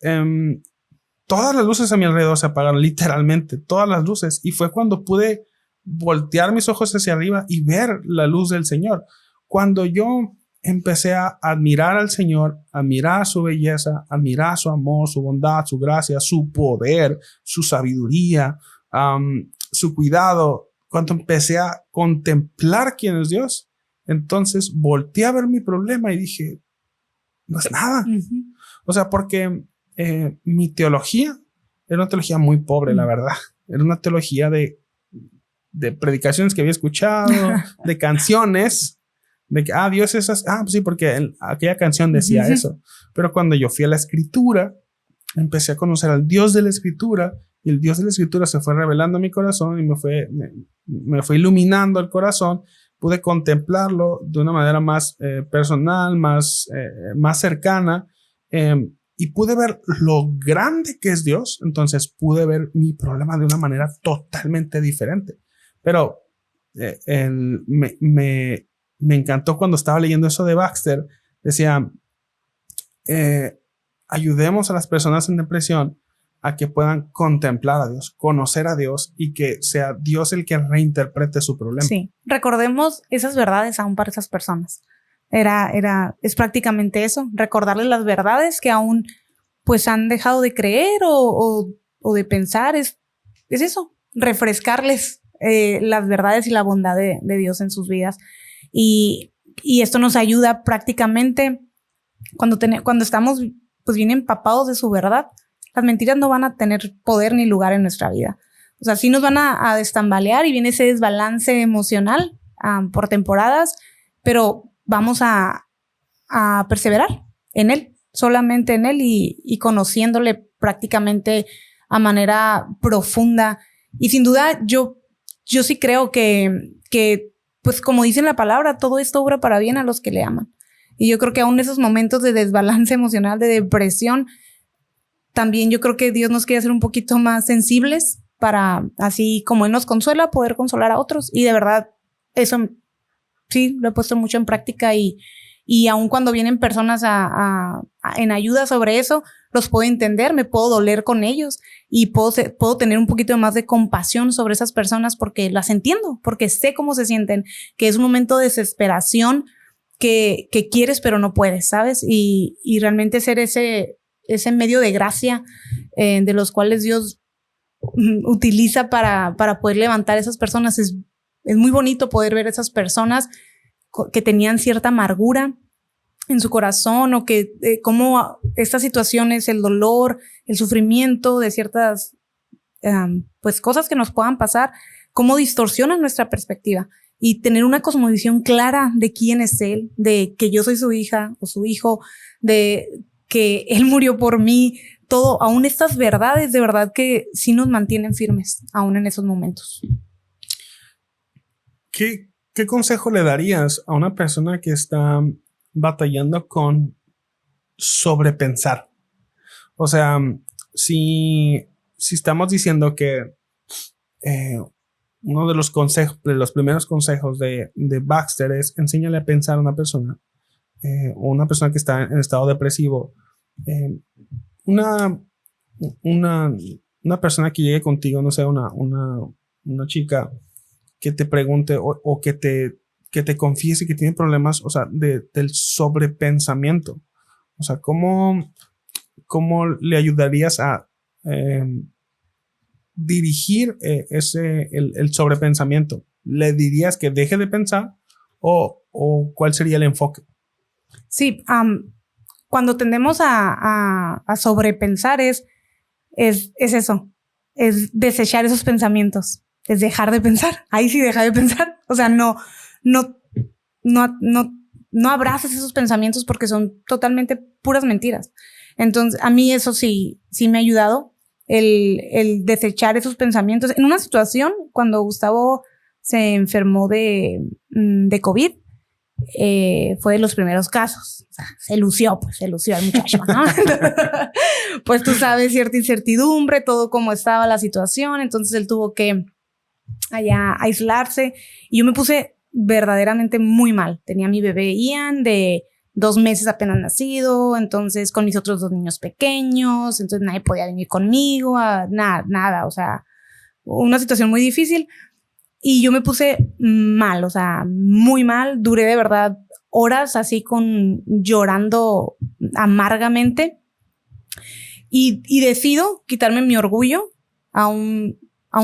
todas las luces a mi alrededor se apagaron, literalmente, todas las luces. Y fue cuando pude voltear mis ojos hacia arriba y ver la luz del Señor. Cuando yo empecé a admirar al Señor, a mirar su belleza, a mirar su amor, su bondad, su gracia, su poder, su sabiduría, su cuidado, cuando empecé a contemplar quién es Dios, entonces volteé a ver mi problema y dije, no es nada. Uh-huh. O sea, porque mi teología era una teología muy pobre, la verdad. Era una teología de predicaciones que había escuchado, de canciones, de que, Dios es así. Pues sí, porque aquella canción decía eso. Pero cuando yo fui a la Escritura, empecé a conocer al Dios de la Escritura, y el Dios de la Escritura se fue revelando a mi corazón y me fue iluminando el corazón. Pude contemplarlo de una manera más personal, más cercana, y pude ver lo grande que es Dios. Entonces pude ver mi problema de una manera totalmente diferente. Pero me encantó cuando estaba leyendo eso de Baxter. Decía, ayudemos a las personas en depresión a que puedan contemplar a Dios, conocer a Dios y que sea Dios el que reinterprete su problema. Sí, recordemos esas verdades aún para esas personas. Es prácticamente eso, recordarles las verdades que aún pues han dejado de creer o de pensar. Es eso, refrescarles las verdades y la bondad de Dios en sus vidas. Y esto nos ayuda prácticamente cuando estamos pues bien empapados de su verdad. Las mentiras no van a tener poder ni lugar en nuestra vida. O sea, sí nos van a destambalear y viene ese desbalance emocional por temporadas, pero vamos a perseverar en Él, solamente en Él y conociéndole prácticamente a manera profunda. Y sin duda, yo sí creo que, pues como dice la palabra, todo esto obra para bien a los que le aman. Y yo creo que aún esos momentos de desbalance emocional, de depresión, también yo creo que Dios nos quiere hacer un poquito más sensibles para, así como Él nos consuela, poder consolar a otros. Y de verdad, eso sí, lo he puesto mucho en práctica y aun cuando vienen personas en ayuda sobre eso, los puedo entender, me puedo doler con ellos y puedo tener un poquito más de compasión sobre esas personas porque las entiendo, porque sé cómo se sienten, que es un momento de desesperación que quieres pero no puedes, ¿sabes? Y realmente ser ese medio de gracia de los cuales Dios utiliza para poder levantar a esas personas. Es muy bonito poder ver a esas personas que tenían cierta amargura en su corazón o que cómo estas situaciones, el dolor, el sufrimiento de ciertas pues cosas que nos puedan pasar, cómo distorsionan nuestra perspectiva y tener una cosmovisión clara de quién es Él, de que yo soy su hija o su hijo, de que Él murió por mí, todo, aún estas verdades de verdad que sí nos mantienen firmes, aún en esos momentos. ¿Qué consejo le darías a una persona que está batallando con sobrepensar? O sea, si estamos diciendo que uno de los consejos, de los primeros consejos de Baxter es enséñale a pensar a una persona, o una persona que está en estado depresivo, una persona que llegue contigo, no sé, una chica que te pregunte o que te confiese que tiene problemas, o sea, del sobrepensamiento. O sea, ¿cómo le ayudarías a dirigir el sobrepensamiento? ¿Le dirías que deje de pensar o cuál sería el enfoque? Sí, cuando tendemos a sobrepensar es eso, es desechar esos pensamientos. es dejar de pensar. Ahí sí deja de pensar. O sea, no abraces esos pensamientos porque son totalmente puras mentiras. Entonces, a mí eso sí me ha ayudado, el desechar esos pensamientos. En una situación, cuando Gustavo se enfermó de COVID, fue de los primeros casos. O sea, se lució el muchacho, ¿no? Pues tú sabes, cierta incertidumbre, todo cómo estaba la situación. Entonces él tuvo que allá aislarse y yo me puse verdaderamente muy mal. Tenía mi bebé Ian de 2 meses apenas nacido, entonces con mis otros 2 niños pequeños, entonces nadie podía venir conmigo, nada, o sea, una situación muy difícil. Y yo me puse mal, o sea, muy mal. Duré de verdad horas así llorando amargamente. Y decido quitarme mi orgullo. Aún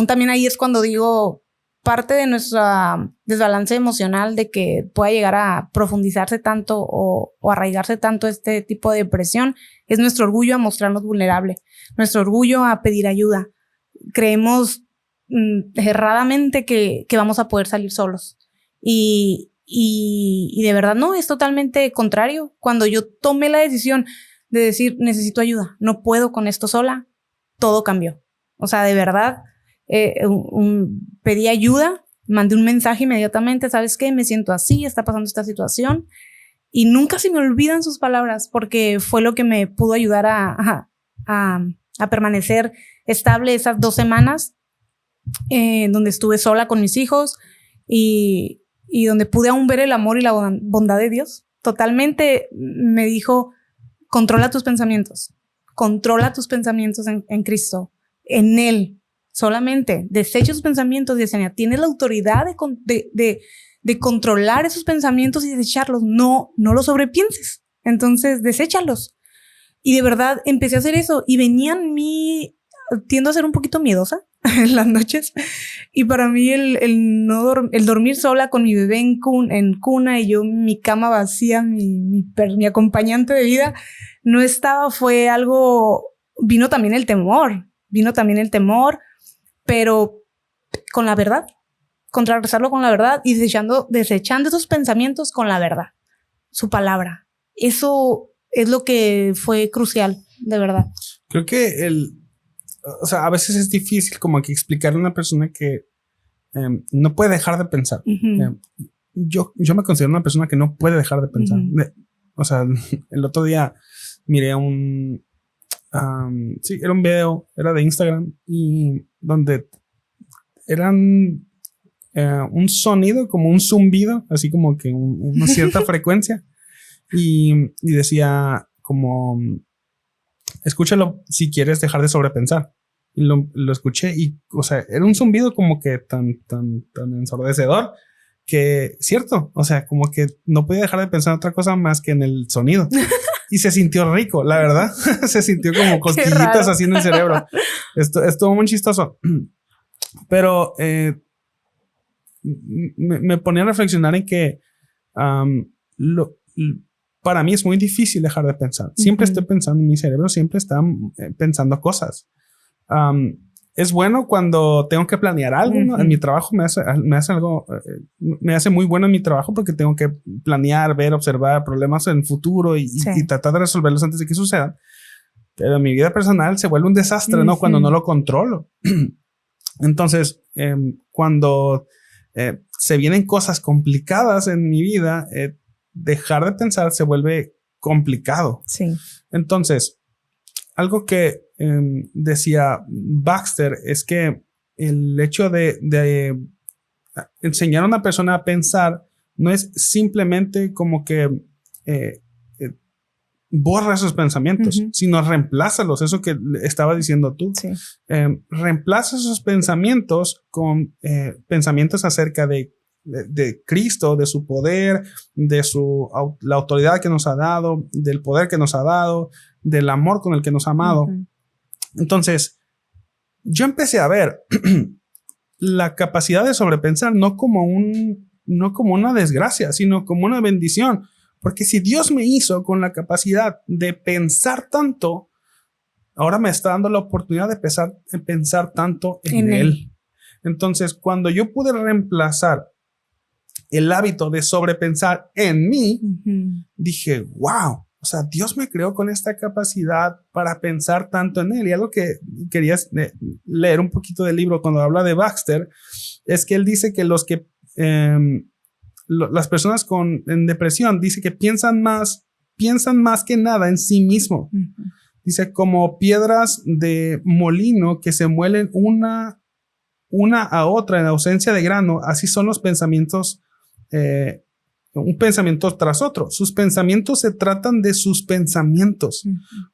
también ahí es cuando digo, parte de nuestro desbalance emocional de que pueda llegar a profundizarse tanto o arraigarse tanto este tipo de depresión, es nuestro orgullo a mostrarnos vulnerable, nuestro orgullo a pedir ayuda. Creemos erradamente que vamos a poder salir solos. Y de verdad no, es totalmente contrario. Cuando yo tomé la decisión de decir, necesito ayuda, no puedo con esto sola, todo cambió. O sea, de verdad, pedí ayuda, mandé un mensaje inmediatamente, ¿sabes qué? Me siento así, está pasando esta situación. Y nunca se me olvidan sus palabras porque fue lo que me pudo ayudar a permanecer estable esas 2 semanas donde estuve sola con mis hijos y donde pude aún ver el amor y la bondad de Dios. Totalmente me dijo, controla tus pensamientos en Cristo, en Él. Solamente desecha tus pensamientos, Yesenia. Tienes la autoridad de controlar esos pensamientos y desecharlos. No los sobrepienses. Entonces, deséchalos. Y de verdad empecé a hacer eso y tiendo a ser un poquito miedosa en las noches. Y para mí el dormir sola con mi bebé en cuna y yo mi cama vacía, mi acompañante de vida, no estaba, fue algo, vino también el temor, pero con la verdad, contrarrestarlo con la verdad y desechando esos pensamientos con la verdad, su palabra. Eso es lo que fue crucial, de verdad. Creo que o sea, a veces es difícil como que explicarle a una persona que no puede dejar de pensar. Uh-huh. Yo me considero una persona que no puede dejar de pensar. Uh-huh. O sea, el otro día miré era un video, era de Instagram y donde eran un sonido, como un zumbido, así como que una cierta frecuencia y decía como escúchalo si quieres dejar de sobrepensar. Y lo escuché y, o sea, era un zumbido como que tan ensordecedor que, cierto, o sea, como que no podía dejar de pensar en otra cosa más que en el sonido. Y se sintió rico, la verdad. Se sintió como cosquillitas así en el cerebro. Estuvo muy chistoso. Pero me ponía a reflexionar en que para mí es muy difícil dejar de pensar. Siempre estoy pensando, mi cerebro siempre está pensando cosas. Es bueno cuando tengo que planear algo, ¿no? En mi trabajo me hace muy bueno en mi trabajo porque tengo que planear, ver, observar problemas en el futuro y tratar de resolverlos antes de que sucedan. Pero en mi vida personal se vuelve un desastre, ¿no? Cuando no lo controlo. Entonces, cuando se vienen cosas complicadas en mi vida, dejar de pensar se vuelve complicado. Sí. Entonces, algo que decía Baxter es que el hecho de enseñar a una persona a pensar no es simplemente como que borra esos pensamientos, sino reemplázalos. Eso que estaba diciendo tú. Sí. Reemplaza esos pensamientos con pensamientos acerca de Cristo, de su poder, de la autoridad que nos ha dado, del poder que nos ha dado, del amor con el que nos ha amado. Entonces, yo empecé a ver la capacidad de sobrepensar no como una desgracia, sino como una bendición. Porque si Dios me hizo con la capacidad de pensar tanto, ahora me está dando la oportunidad de pensar tanto en Él. Entonces, cuando yo pude reemplazar el hábito de sobrepensar en mí, dije, wow, o sea, Dios me creó con esta capacidad para pensar tanto en Él. Y algo que querías leer un poquito del libro cuando habla de Baxter, es que él dice que las personas en depresión, dice que piensan más que nada en sí mismo. Dice, como piedras de molino que se muelen una a otra en ausencia de grano, así son los pensamientos, un pensamiento tras otro. Sus pensamientos se tratan de sus pensamientos.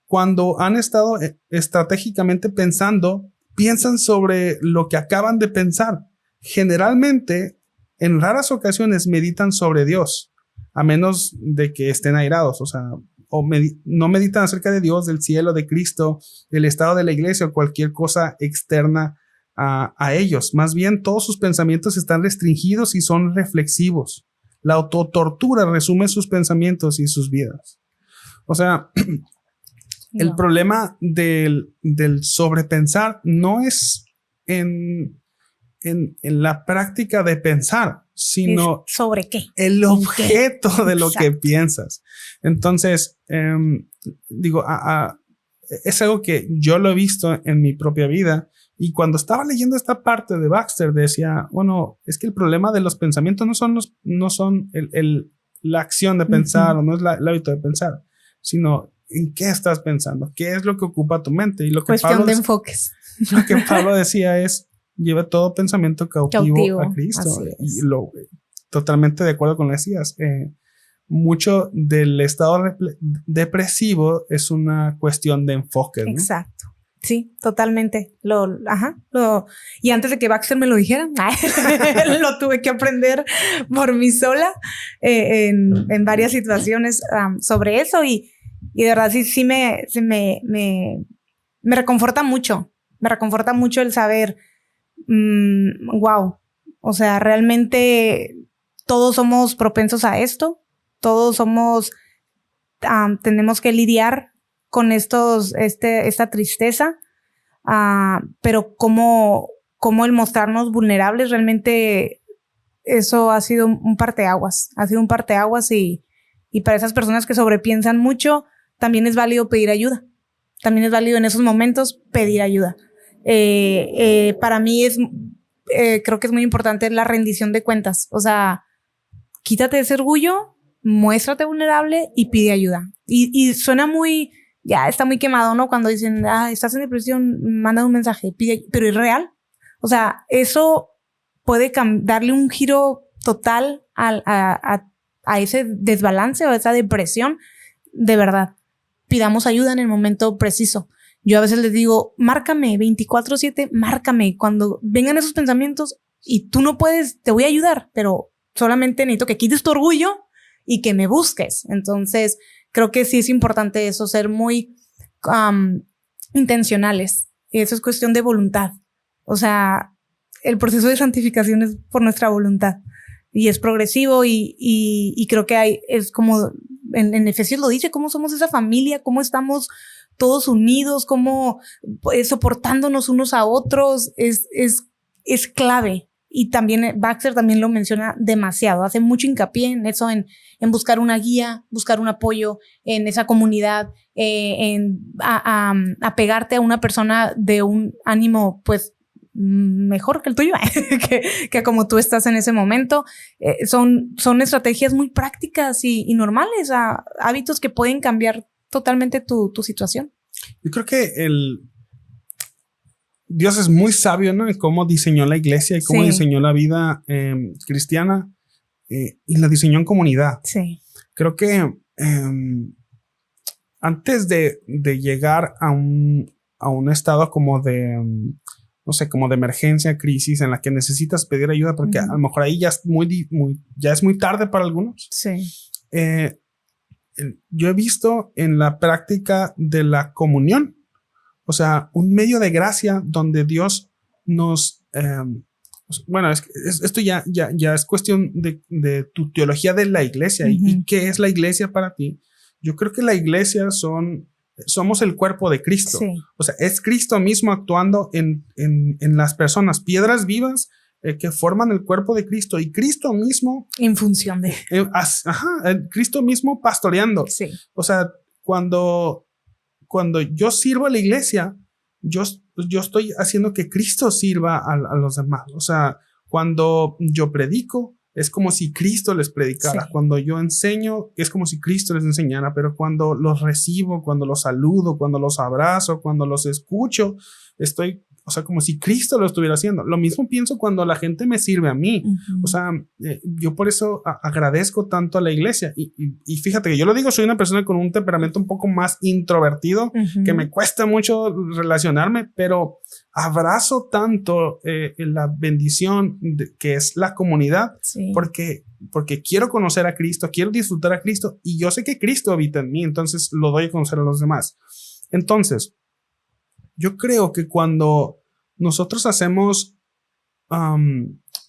Cuando han estado estratégicamente pensando, piensan sobre lo que acaban de pensar. Generalmente, en raras ocasiones, meditan sobre Dios, a menos de que estén airados, o sea, no meditan acerca de Dios, del cielo, de Cristo, del estado de la iglesia o cualquier cosa externa a ellos. Más bien, todos sus pensamientos están restringidos y son reflexivos. La autotortura resume sus pensamientos y sus vidas. O sea, el problema del sobrepensar no es en la práctica de pensar, sino ¿sobre qué? El objeto de lo que piensas. Entonces, digo, es algo que yo lo he visto en mi propia vida. Y cuando estaba leyendo esta parte de Baxter, decía, bueno, es que el problema de los pensamientos no son la acción de pensar o no es el hábito de pensar, sino en qué estás pensando, qué es lo que ocupa tu mente. Y lo que cuestión de enfoques. Lo que Pablo decía es, lleva todo pensamiento cautivo a Cristo. Y totalmente de acuerdo con lo que decías. Mucho del estado depresivo es una cuestión de enfoque, ¿no? Exacto. Sí, totalmente. Y antes de que Baxter me lo dijera, lo tuve que aprender por mí sola en varias situaciones sobre eso. Y de verdad sí me reconforta mucho. Me reconforta mucho el saber, wow, o sea, realmente todos somos propensos a esto. Todos tenemos que lidiar con esta tristeza, pero como el mostrarnos vulnerables, realmente eso ha sido un parteaguas, y para esas personas que sobrepiensan mucho, también es válido pedir ayuda, también es válido en esos momentos pedir ayuda. Para mí creo que es muy importante la rendición de cuentas, o sea, quítate ese orgullo, muéstrate vulnerable y pide ayuda, y suena muy... Ya está muy quemado, ¿no? Cuando dicen, estás en depresión, manda un mensaje, pide, pero es real. O sea, eso puede darle un giro total a ese desbalance o a esa depresión. De verdad, pidamos ayuda en el momento preciso. Yo a veces les digo, márcame 24/7, márcame. Cuando vengan esos pensamientos y tú no puedes, te voy a ayudar, pero solamente necesito que quites tu orgullo y que me busques. Entonces, creo que sí es importante eso, ser muy intencionales. Y eso es cuestión de voluntad. O sea, el proceso de santificación es por nuestra voluntad. Y es progresivo y creo que es como en Efesios lo dice, cómo somos esa familia, cómo estamos todos unidos, cómo soportándonos unos a otros, es clave. Y también Baxter también lo menciona demasiado, hace mucho hincapié en eso, en buscar una guía, buscar un apoyo en esa comunidad, en apegarte a una persona de un ánimo pues mejor que el tuyo, que como tú estás en ese momento. Son estrategias muy prácticas y normales, hábitos que pueden cambiar totalmente tu situación. Yo creo que Dios es muy sabio, ¿no? En cómo diseñó la iglesia y cómo diseñó la vida cristiana y la diseñó en comunidad. Sí. Creo que antes de llegar a un estado como de, no sé, como de emergencia, crisis en la que necesitas pedir ayuda, porque a lo mejor ahí ya es muy tarde para algunos. Sí. Yo he visto en la práctica de la comunión, o sea, un medio de gracia donde Dios nos... bueno, esto ya es cuestión de tu teología de la iglesia y qué es la iglesia para ti. Yo creo que la iglesia son somos el cuerpo de Cristo. Sí. O sea, es Cristo mismo actuando en las personas, piedras vivas que forman el cuerpo de Cristo, y Cristo mismo en función de Cristo mismo pastoreando. Sí. O sea, cuando yo sirvo a la iglesia, yo estoy haciendo que Cristo sirva a los demás. O sea, cuando yo predico, es como si Cristo les predicara. Sí. Cuando yo enseño, es como si Cristo les enseñara. Pero cuando los recibo, cuando los saludo, cuando los abrazo, cuando los escucho, estoy, o sea, como si Cristo lo estuviera haciendo. Lo mismo pienso cuando la gente me sirve a mí. Uh-huh. O sea, yo por eso agradezco tanto a la iglesia. Y fíjate que yo lo digo, soy una persona con un temperamento un poco más introvertido, uh-huh, que me cuesta mucho relacionarme, pero abrazo tanto la bendición que es la comunidad, sí, porque quiero conocer a Cristo, quiero disfrutar a Cristo, y yo sé que Cristo habita en mí, entonces lo doy a conocer a los demás. Entonces, yo creo que cuando nosotros hacemos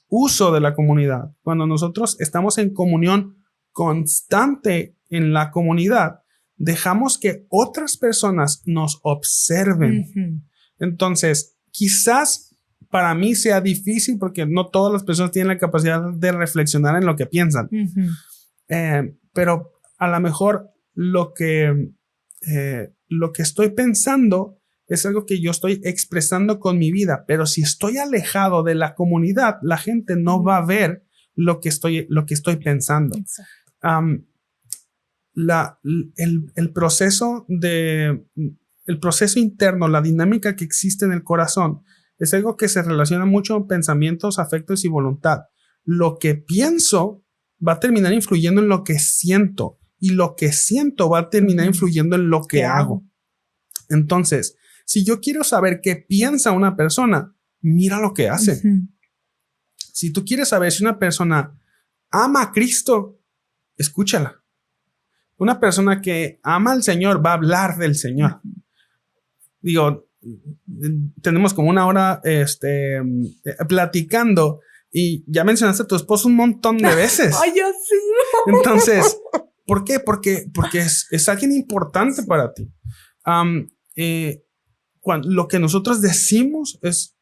uso de la comunidad, cuando nosotros estamos en comunión constante en la comunidad, dejamos que otras personas nos observen. uh-huh. Entonces, quizás para mí sea difícil porque no todas las personas tienen la capacidad de reflexionar en lo que piensan. Uh-huh. Pero a lo mejor lo que estoy pensando es algo que yo estoy expresando con mi vida, pero si estoy alejado de la comunidad, la gente no va a ver lo que estoy pensando. El proceso interno, la dinámica que existe en el corazón, es algo que se relaciona mucho con pensamientos, afectos y voluntad. Lo que pienso va a terminar influyendo en lo que siento, y lo que siento va a terminar influyendo en lo que hago. Entonces, si yo quiero saber qué piensa una persona, mira lo que hace. Uh-huh. Si tú quieres saber si una persona ama a Cristo, escúchala. Una persona que ama al Señor va a hablar del Señor. Digo, tenemos como una hora platicando, y ya mencionaste a tu esposo un montón de veces. Ay, yo sí. Entonces, ¿por qué? Porque es alguien importante para ti. Lo que nosotros decimos es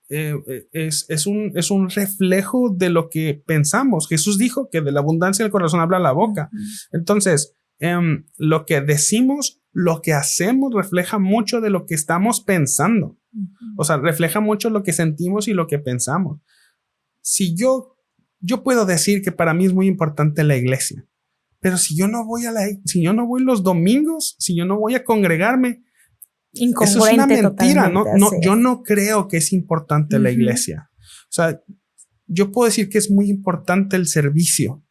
un reflejo de lo que pensamos. Jesús dijo que de la abundancia del corazón habla la boca. Entonces, lo que decimos, lo que hacemos refleja mucho de lo que estamos pensando. O sea, refleja mucho lo que sentimos y lo que pensamos. Si yo puedo decir que para mí es muy importante la iglesia, pero si yo no voy los domingos, si yo no voy a congregarme, eso es una mentira. No, yo no creo que es importante la iglesia. O sea, yo puedo decir que es muy importante el servicio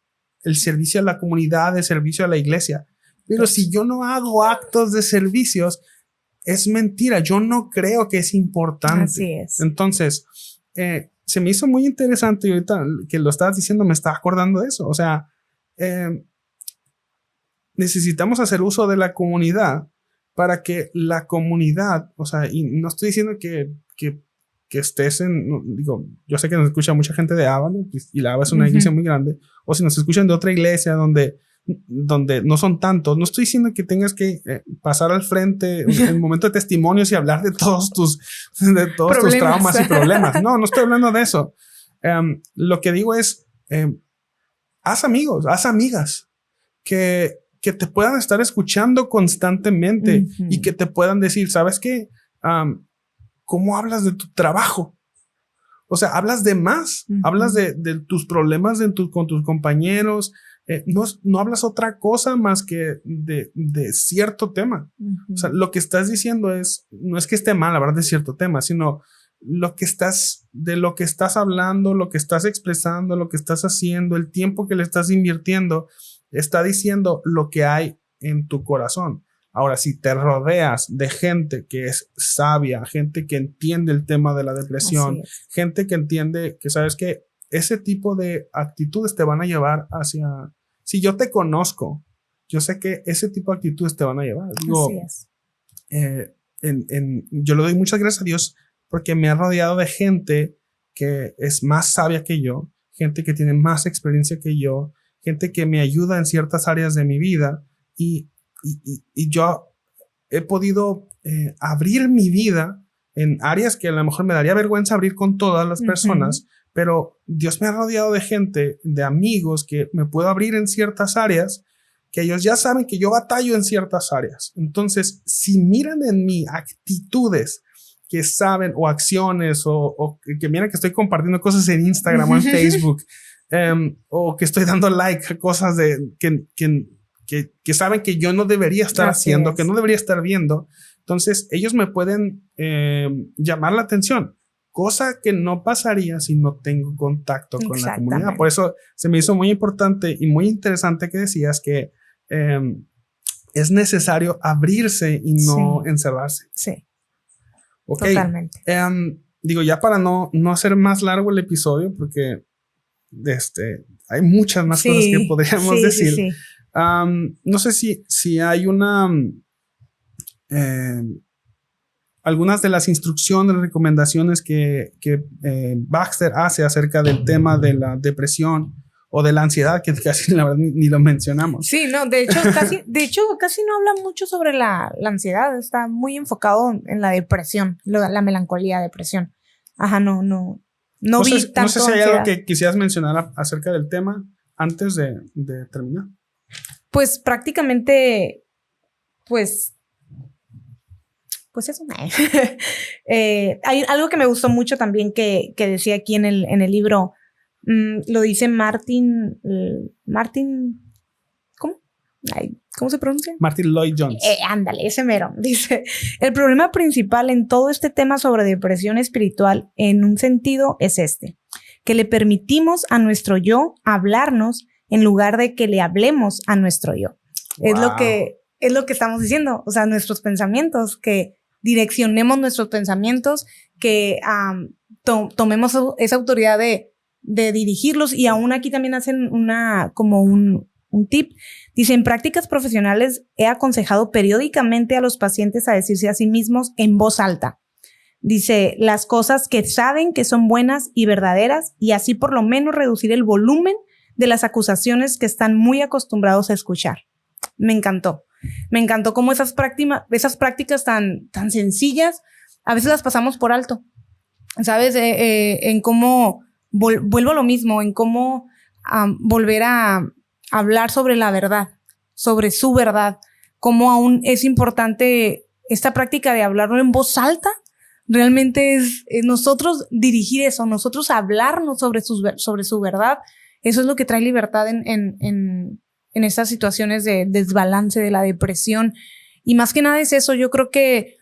a la comunidad, el servicio a la iglesia. Pero si yo no hago actos de servicios, es mentira. Yo no creo que es importante. Así es. Entonces, se me hizo muy interesante, y ahorita que lo estabas diciendo me estaba acordando de eso. O sea, necesitamos hacer uso de la comunidad para que la comunidad, o sea, y no estoy diciendo que estés digo, yo sé que nos escucha mucha gente de Ávalo, y la Ava es una iglesia muy grande, o si nos escuchan de otra iglesia donde no son tantos, no estoy diciendo que tengas que pasar al frente en el momento de testimonios y hablar de todos tus traumas y problemas. No estoy hablando de eso. Lo que digo es, haz amigos, haz amigas que te puedan estar escuchando constantemente y que te puedan decir, ¿sabes qué? ¿Cómo hablas de tu trabajo? O sea, hablas de más, hablas de tus problemas con tus compañeros, no hablas otra cosa más que de cierto tema. O sea, lo que estás diciendo no es que esté mal hablar de cierto tema, sino de lo que estás hablando, lo que estás expresando, lo que estás haciendo, el tiempo que le estás invirtiendo, está diciendo lo que hay en tu corazón. Ahora, si te rodeas de gente que es sabia, gente que entiende el tema de la depresión, gente que entiende que, ¿sabes qué? Ese tipo de actitudes te van a llevar hacia... Si yo te conozco, yo sé que ese tipo de actitudes te van a llevar. Digo, así es. Yo le doy muchas gracias a Dios porque me ha rodeado de gente que es más sabia que yo, gente que tiene más experiencia que yo, gente que me ayuda en ciertas áreas de mi vida, y yo he podido abrir mi vida en áreas que a lo mejor me daría vergüenza abrir con todas las personas, pero Dios me ha rodeado de gente, de amigos que me puedo abrir en ciertas áreas que ellos ya saben que yo batallo en ciertas áreas. Entonces, si miran en mí actitudes que saben o acciones o que miran que estoy compartiendo cosas en Instagram o en Facebook o que estoy dando like a cosas que saben que yo no debería estar haciendo, que no debería estar viendo, entonces ellos me pueden llamar la atención, cosa que no pasaría si no tengo contacto con la comunidad. Por eso se me hizo muy importante y muy interesante que decías que es necesario abrirse y no encerrarse. Sí. Okay. Totalmente. Digo, ya para no hacer más largo el episodio, porque hay muchas más cosas que podríamos decir. Sí. No sé si hay algunas de las instrucciones, recomendaciones que Baxter hace acerca del tema de la depresión o de la ansiedad, que casi la verdad ni lo mencionamos. Sí, no, de hecho casi no habla mucho sobre la ansiedad, está muy enfocado en la depresión, la melancolía, depresión. Ajá, no vi tanto. No sé si hay ansiedad. algo que quisieras mencionar acerca del tema antes de terminar. Pues prácticamente, pues eso. Hay algo que me gustó mucho también que decía aquí en el libro. Lo dice Martin, ¿cómo se pronuncia? Martin Lloyd Jones. Ándale, ese mero. Dice, el problema principal en todo este tema sobre depresión espiritual, en un sentido, es que le permitimos a nuestro yo hablarnos en lugar de que le hablemos a nuestro yo. Wow. Es lo que estamos diciendo, o sea, nuestros pensamientos, que direccionemos nuestros pensamientos, que tomemos esa autoridad de dirigirlos. Y aún aquí también hacen un tip. Dice, en prácticas profesionales he aconsejado periódicamente a los pacientes a decirse a sí mismos en voz alta. Dice, las cosas que saben que son buenas y verdaderas, y así por lo menos reducir el volumen de las acusaciones que están muy acostumbrados a escuchar. Me encantó cómo esas prácticas tan sencillas a veces las pasamos por alto, ¿sabes? En cómo vuelvo a lo mismo, en cómo volver a hablar sobre la verdad, sobre su verdad, cómo aún es importante esta práctica de hablarlo en voz alta. Realmente es nosotros dirigir eso, nosotros hablarnos sobre su verdad. Eso es lo que trae libertad en estas situaciones de desbalance, de la depresión. Y más que nada es eso. Yo creo que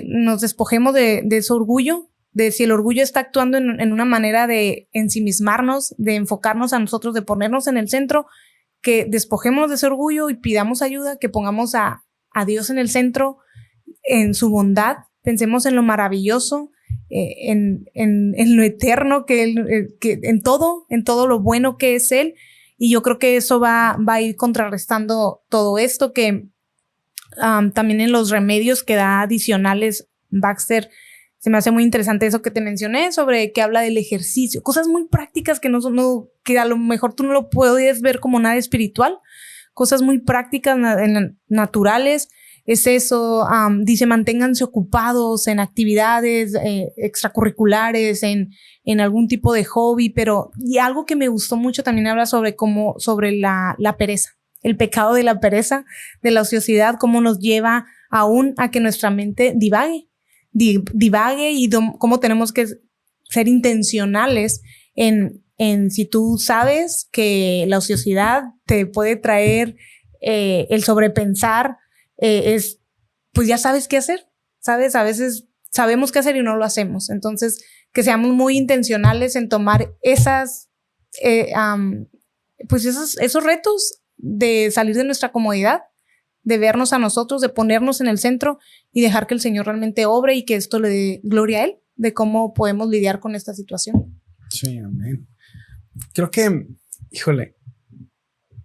nos despojemos de ese orgullo, de si el orgullo está actuando en una manera de ensimismarnos, de enfocarnos a nosotros, de ponernos en el centro, que despojemos de ese orgullo y pidamos ayuda, que pongamos a Dios en el centro, en su bondad, pensemos en lo maravilloso, en lo eterno, que en todo lo bueno que es Él. Y yo creo que eso va a ir contrarrestando todo esto, que también en los remedios que da adicionales Baxter. Se me hace muy interesante eso que te mencioné sobre que habla del ejercicio, cosas muy prácticas que que a lo mejor tú no lo puedes ver como nada espiritual, cosas muy prácticas, naturales. Es eso, dice, manténganse ocupados en actividades extracurriculares, en algún tipo de hobby, y algo que me gustó mucho también habla sobre la pereza, el pecado de la pereza, de la ociosidad, cómo nos lleva aún a que nuestra mente divague y cómo tenemos que ser intencionales en si tú sabes que la ociosidad te puede traer el sobrepensar, pues ya sabes qué hacer, ¿sabes? A veces sabemos qué hacer y no lo hacemos. Entonces, que seamos muy intencionales en tomar esos retos de salir de nuestra comodidad, de vernos a nosotros, de ponernos en el centro y dejar que el Señor realmente obre y que esto le dé gloria a Él, de cómo podemos lidiar con esta situación. Sí, amén. Creo que, híjole,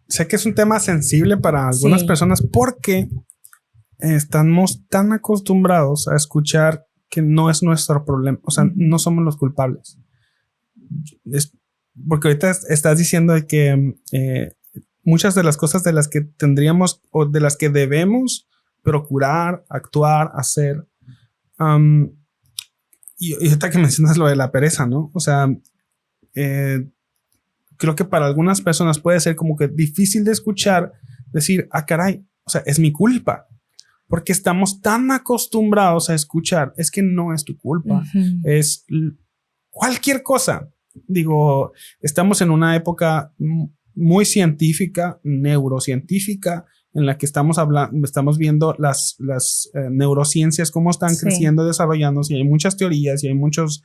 sé que es un tema sensible para algunas personas porque estamos tan acostumbrados a escuchar que no es nuestro problema, o sea, no somos los culpables. Porque ahorita estás diciendo de que muchas de las cosas de las que tendríamos o de las que debemos procurar, actuar, hacer. Y ahorita que mencionas lo de la pereza, ¿no? O sea, creo que para algunas personas puede ser como que difícil de escuchar, decir, caray, o sea, es mi culpa. Porque estamos tan acostumbrados a escuchar, es que no es tu culpa, es cualquier cosa. Digo, estamos en una época muy científica, neurocientífica, en la que estamos viendo las neurociencias, cómo están creciendo, desarrollándose, y hay muchas teorías y hay muchos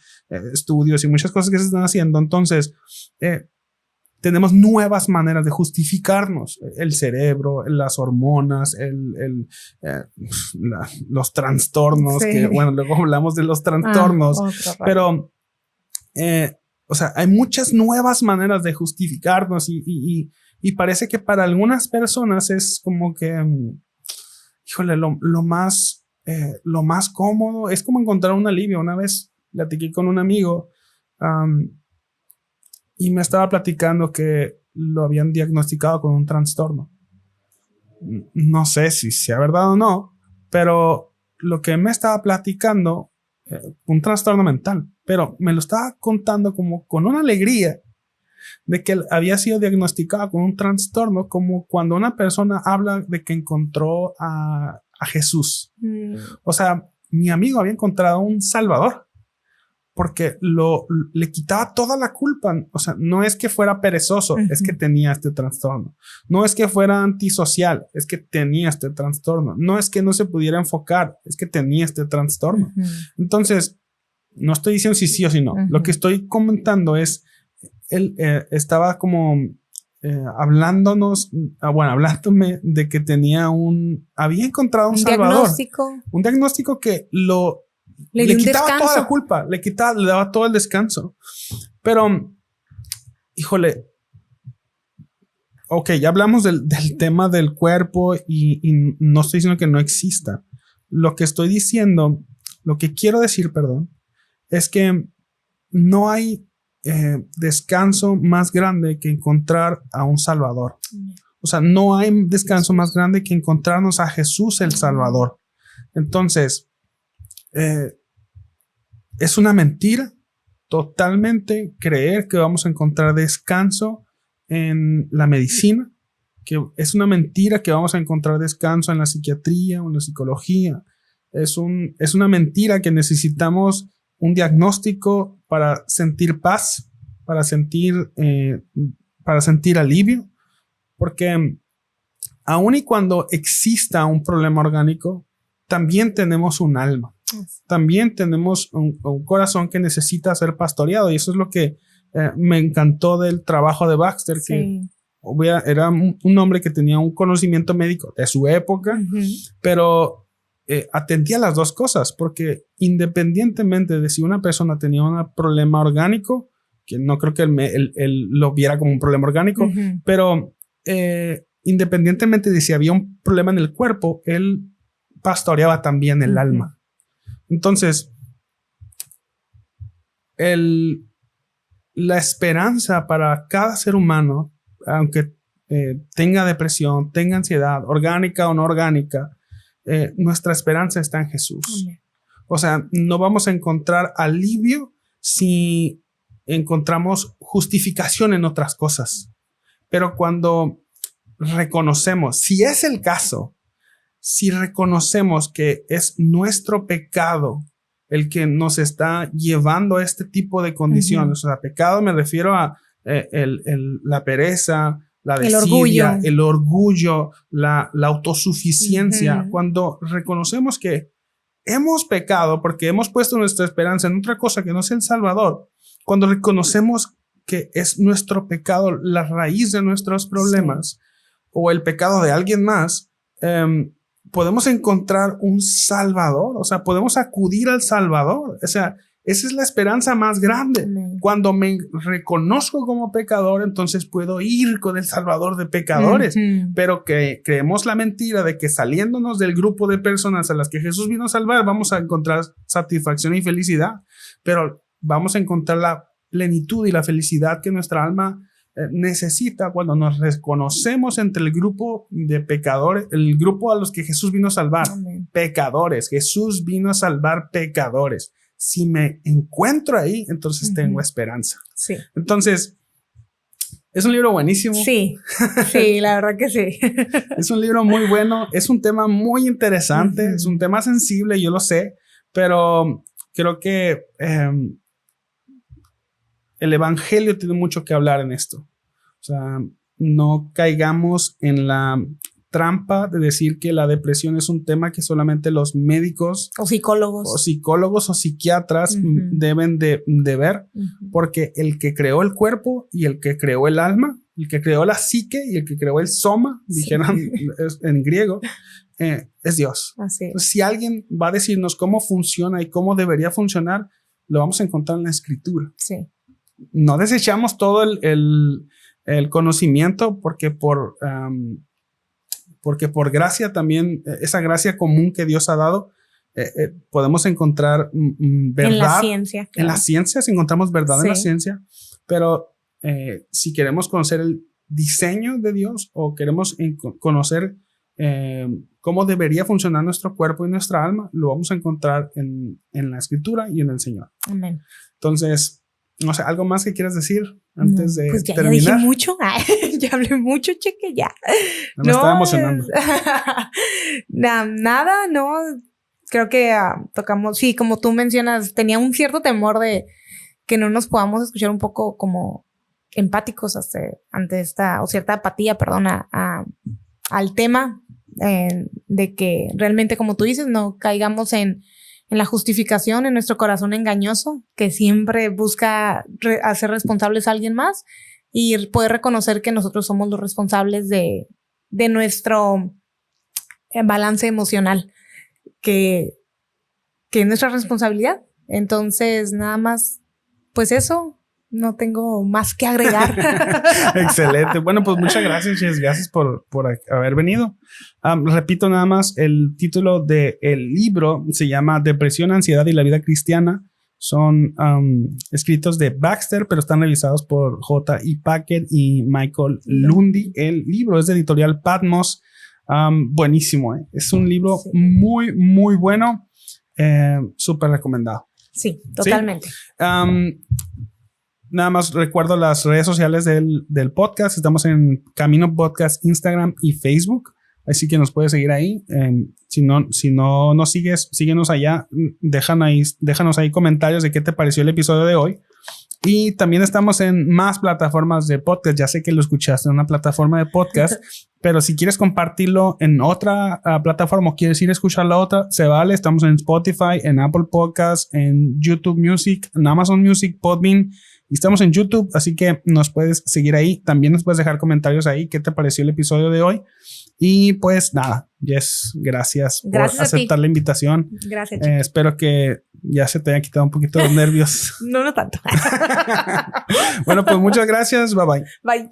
estudios y muchas cosas que se están haciendo. Entonces, tenemos nuevas maneras de justificarnos. El cerebro, las hormonas, los trastornos, que bueno, luego hablamos de los trastornos, pero o sea, hay muchas nuevas maneras de justificarnos y parece que para algunas personas es como que, híjole, lo más cómodo es como encontrar un alivio. Una vez platiqué con un amigo y me estaba platicando que lo habían diagnosticado con un trastorno. No sé si sea verdad o no, pero lo que me estaba platicando, un trastorno mental, pero me lo estaba contando como con una alegría de que él había sido diagnosticado con un trastorno, como cuando una persona habla de que encontró a Jesús. O sea, mi amigo había encontrado un Salvador, porque le quitaba toda la culpa. O sea, no es que fuera perezoso, es que tenía este trastorno. No es que fuera antisocial, es que tenía este trastorno. No es que no se pudiera enfocar, es que tenía este trastorno. Entonces, no estoy diciendo si sí o si no. Lo que estoy comentando es, él estaba como hablándome de que había encontrado un Salvador. Un diagnóstico que le quitaba toda la culpa, le daba todo el descanso. Pero, híjole, ok, ya hablamos del tema del cuerpo y no estoy diciendo que no exista. Lo que quiero decir, es que no hay descanso más grande que encontrar a un Salvador. O sea, no hay descanso más grande que encontrarnos a Jesús el Salvador. Entonces, es una mentira totalmente creer que vamos a encontrar descanso en la medicina, que es una mentira que vamos a encontrar descanso en la psiquiatría o en la psicología. Es una mentira que necesitamos un diagnóstico para sentir paz, para sentir alivio, porque aun y cuando exista un problema orgánico, también tenemos un alma. También tenemos un corazón que necesita ser pastoreado, y eso es lo que me encantó del trabajo de Baxter, que era un hombre que tenía un conocimiento médico de su época, pero atendía las dos cosas, porque independientemente de si una persona tenía un problema orgánico, que no creo que él lo viera como un problema orgánico, pero independientemente de si había un problema en el cuerpo, él pastoreaba también el alma. Entonces, la esperanza para cada ser humano, aunque tenga depresión, tenga ansiedad, orgánica o no orgánica, nuestra esperanza está en Jesús. O sea, no vamos a encontrar alivio si encontramos justificación en otras cosas. Pero cuando reconocemos, si es el caso, si reconocemos que es nuestro pecado el que nos está llevando a este tipo de condiciones, o sea, pecado me refiero a la pereza, la desidia, el orgullo, la autosuficiencia. Cuando reconocemos que hemos pecado porque hemos puesto nuestra esperanza en otra cosa que no es el Salvador, cuando reconocemos que es nuestro pecado la raíz de nuestros problemas, o el pecado de alguien más, podemos encontrar un Salvador. O sea, podemos acudir al Salvador. O sea, esa es la esperanza más grande. Cuando me reconozco como pecador, entonces puedo ir con el Salvador de pecadores. Pero que creemos la mentira de que saliéndonos del grupo de personas a las que Jesús vino a salvar, vamos a encontrar satisfacción y felicidad. Pero vamos a encontrar la plenitud y la felicidad que nuestra alma necesita, cuando nos reconocemos entre el grupo de pecadores, el grupo a los que Jesús vino a salvar, Amén. pecadores. Jesús vino a salvar pecadores. Si me encuentro ahí, entonces tengo esperanza. Sí. Entonces, es un libro buenísimo. Sí, sí, la verdad que sí. Es un libro muy bueno. Es un tema muy interesante. Es un tema sensible, yo lo sé, pero creo que el evangelio tiene mucho que hablar en esto. O sea, no caigamos en la trampa de decir que la depresión es un tema que solamente los médicos o psicólogos o psiquiatras deben de ver, porque el que creó el cuerpo y el que creó el alma, el que creó la psique y el que creó el soma, dijeran en griego, es Dios. Así es. Entonces, si alguien va a decirnos cómo funciona y cómo debería funcionar, lo vamos a encontrar en la escritura. Sí. No desechamos todo el conocimiento porque por gracia también, esa gracia común que Dios ha dado, podemos encontrar verdad. En la ciencia. Claro. En la ciencia, si encontramos verdad en la ciencia, pero si queremos conocer el diseño de Dios o queremos conocer cómo debería funcionar nuestro cuerpo y nuestra alma, lo vamos a encontrar en la escritura y en el Señor. Amén. Entonces, no sé, ¿algo más que quieras decir antes de pues ya terminar? Ya dije mucho. Ya hablé mucho, cheque, ya. Me estaba emocionando. Nada, no. Creo que tocamos, sí, como tú mencionas, tenía un cierto temor de que no nos podamos escuchar un poco como empáticos ante esta, o cierta apatía, perdón, al tema, de que realmente, como tú dices, no caigamos en la justificación, en nuestro corazón engañoso, que siempre busca hacer responsables a alguien más y poder reconocer que nosotros somos los responsables de nuestro balance emocional, que es nuestra responsabilidad. Entonces, nada más, pues eso. No tengo más que agregar. Excelente. Bueno, pues muchas gracias, Jess. Gracias por haber venido. Repito nada más, el título del libro se llama Depresión, Ansiedad y la Vida Cristiana. Son escritos de Baxter, pero están revisados por J.I. Packer y Michael Lundy. El libro es de editorial Patmos. Buenísimo, ¿eh? Es un libro muy, muy bueno. Súper recomendado. Sí, totalmente. ¿Sí? Nada más recuerdo las redes sociales del podcast. Estamos en Camino Podcast, Instagram y Facebook. Así que nos puedes seguir ahí. Si no nos sigues, síguenos allá. Déjanos ahí comentarios de qué te pareció el episodio de hoy. Y también estamos en más plataformas de podcast. Ya sé que lo escuchaste en una plataforma de podcast, pero si quieres compartirlo en otra plataforma o quieres ir a escuchar la otra, se vale. Estamos en Spotify, en Apple Podcasts, en YouTube Music, en Amazon Music, Podbean. Y estamos en YouTube, así que nos puedes seguir ahí. También nos puedes dejar comentarios ahí. ¿Qué te pareció el episodio de hoy? Y pues nada, Jess, gracias por aceptar la invitación. Gracias. Espero que ya se te haya quitado un poquito los nervios. No tanto. Bueno, pues muchas gracias. Bye bye. Bye.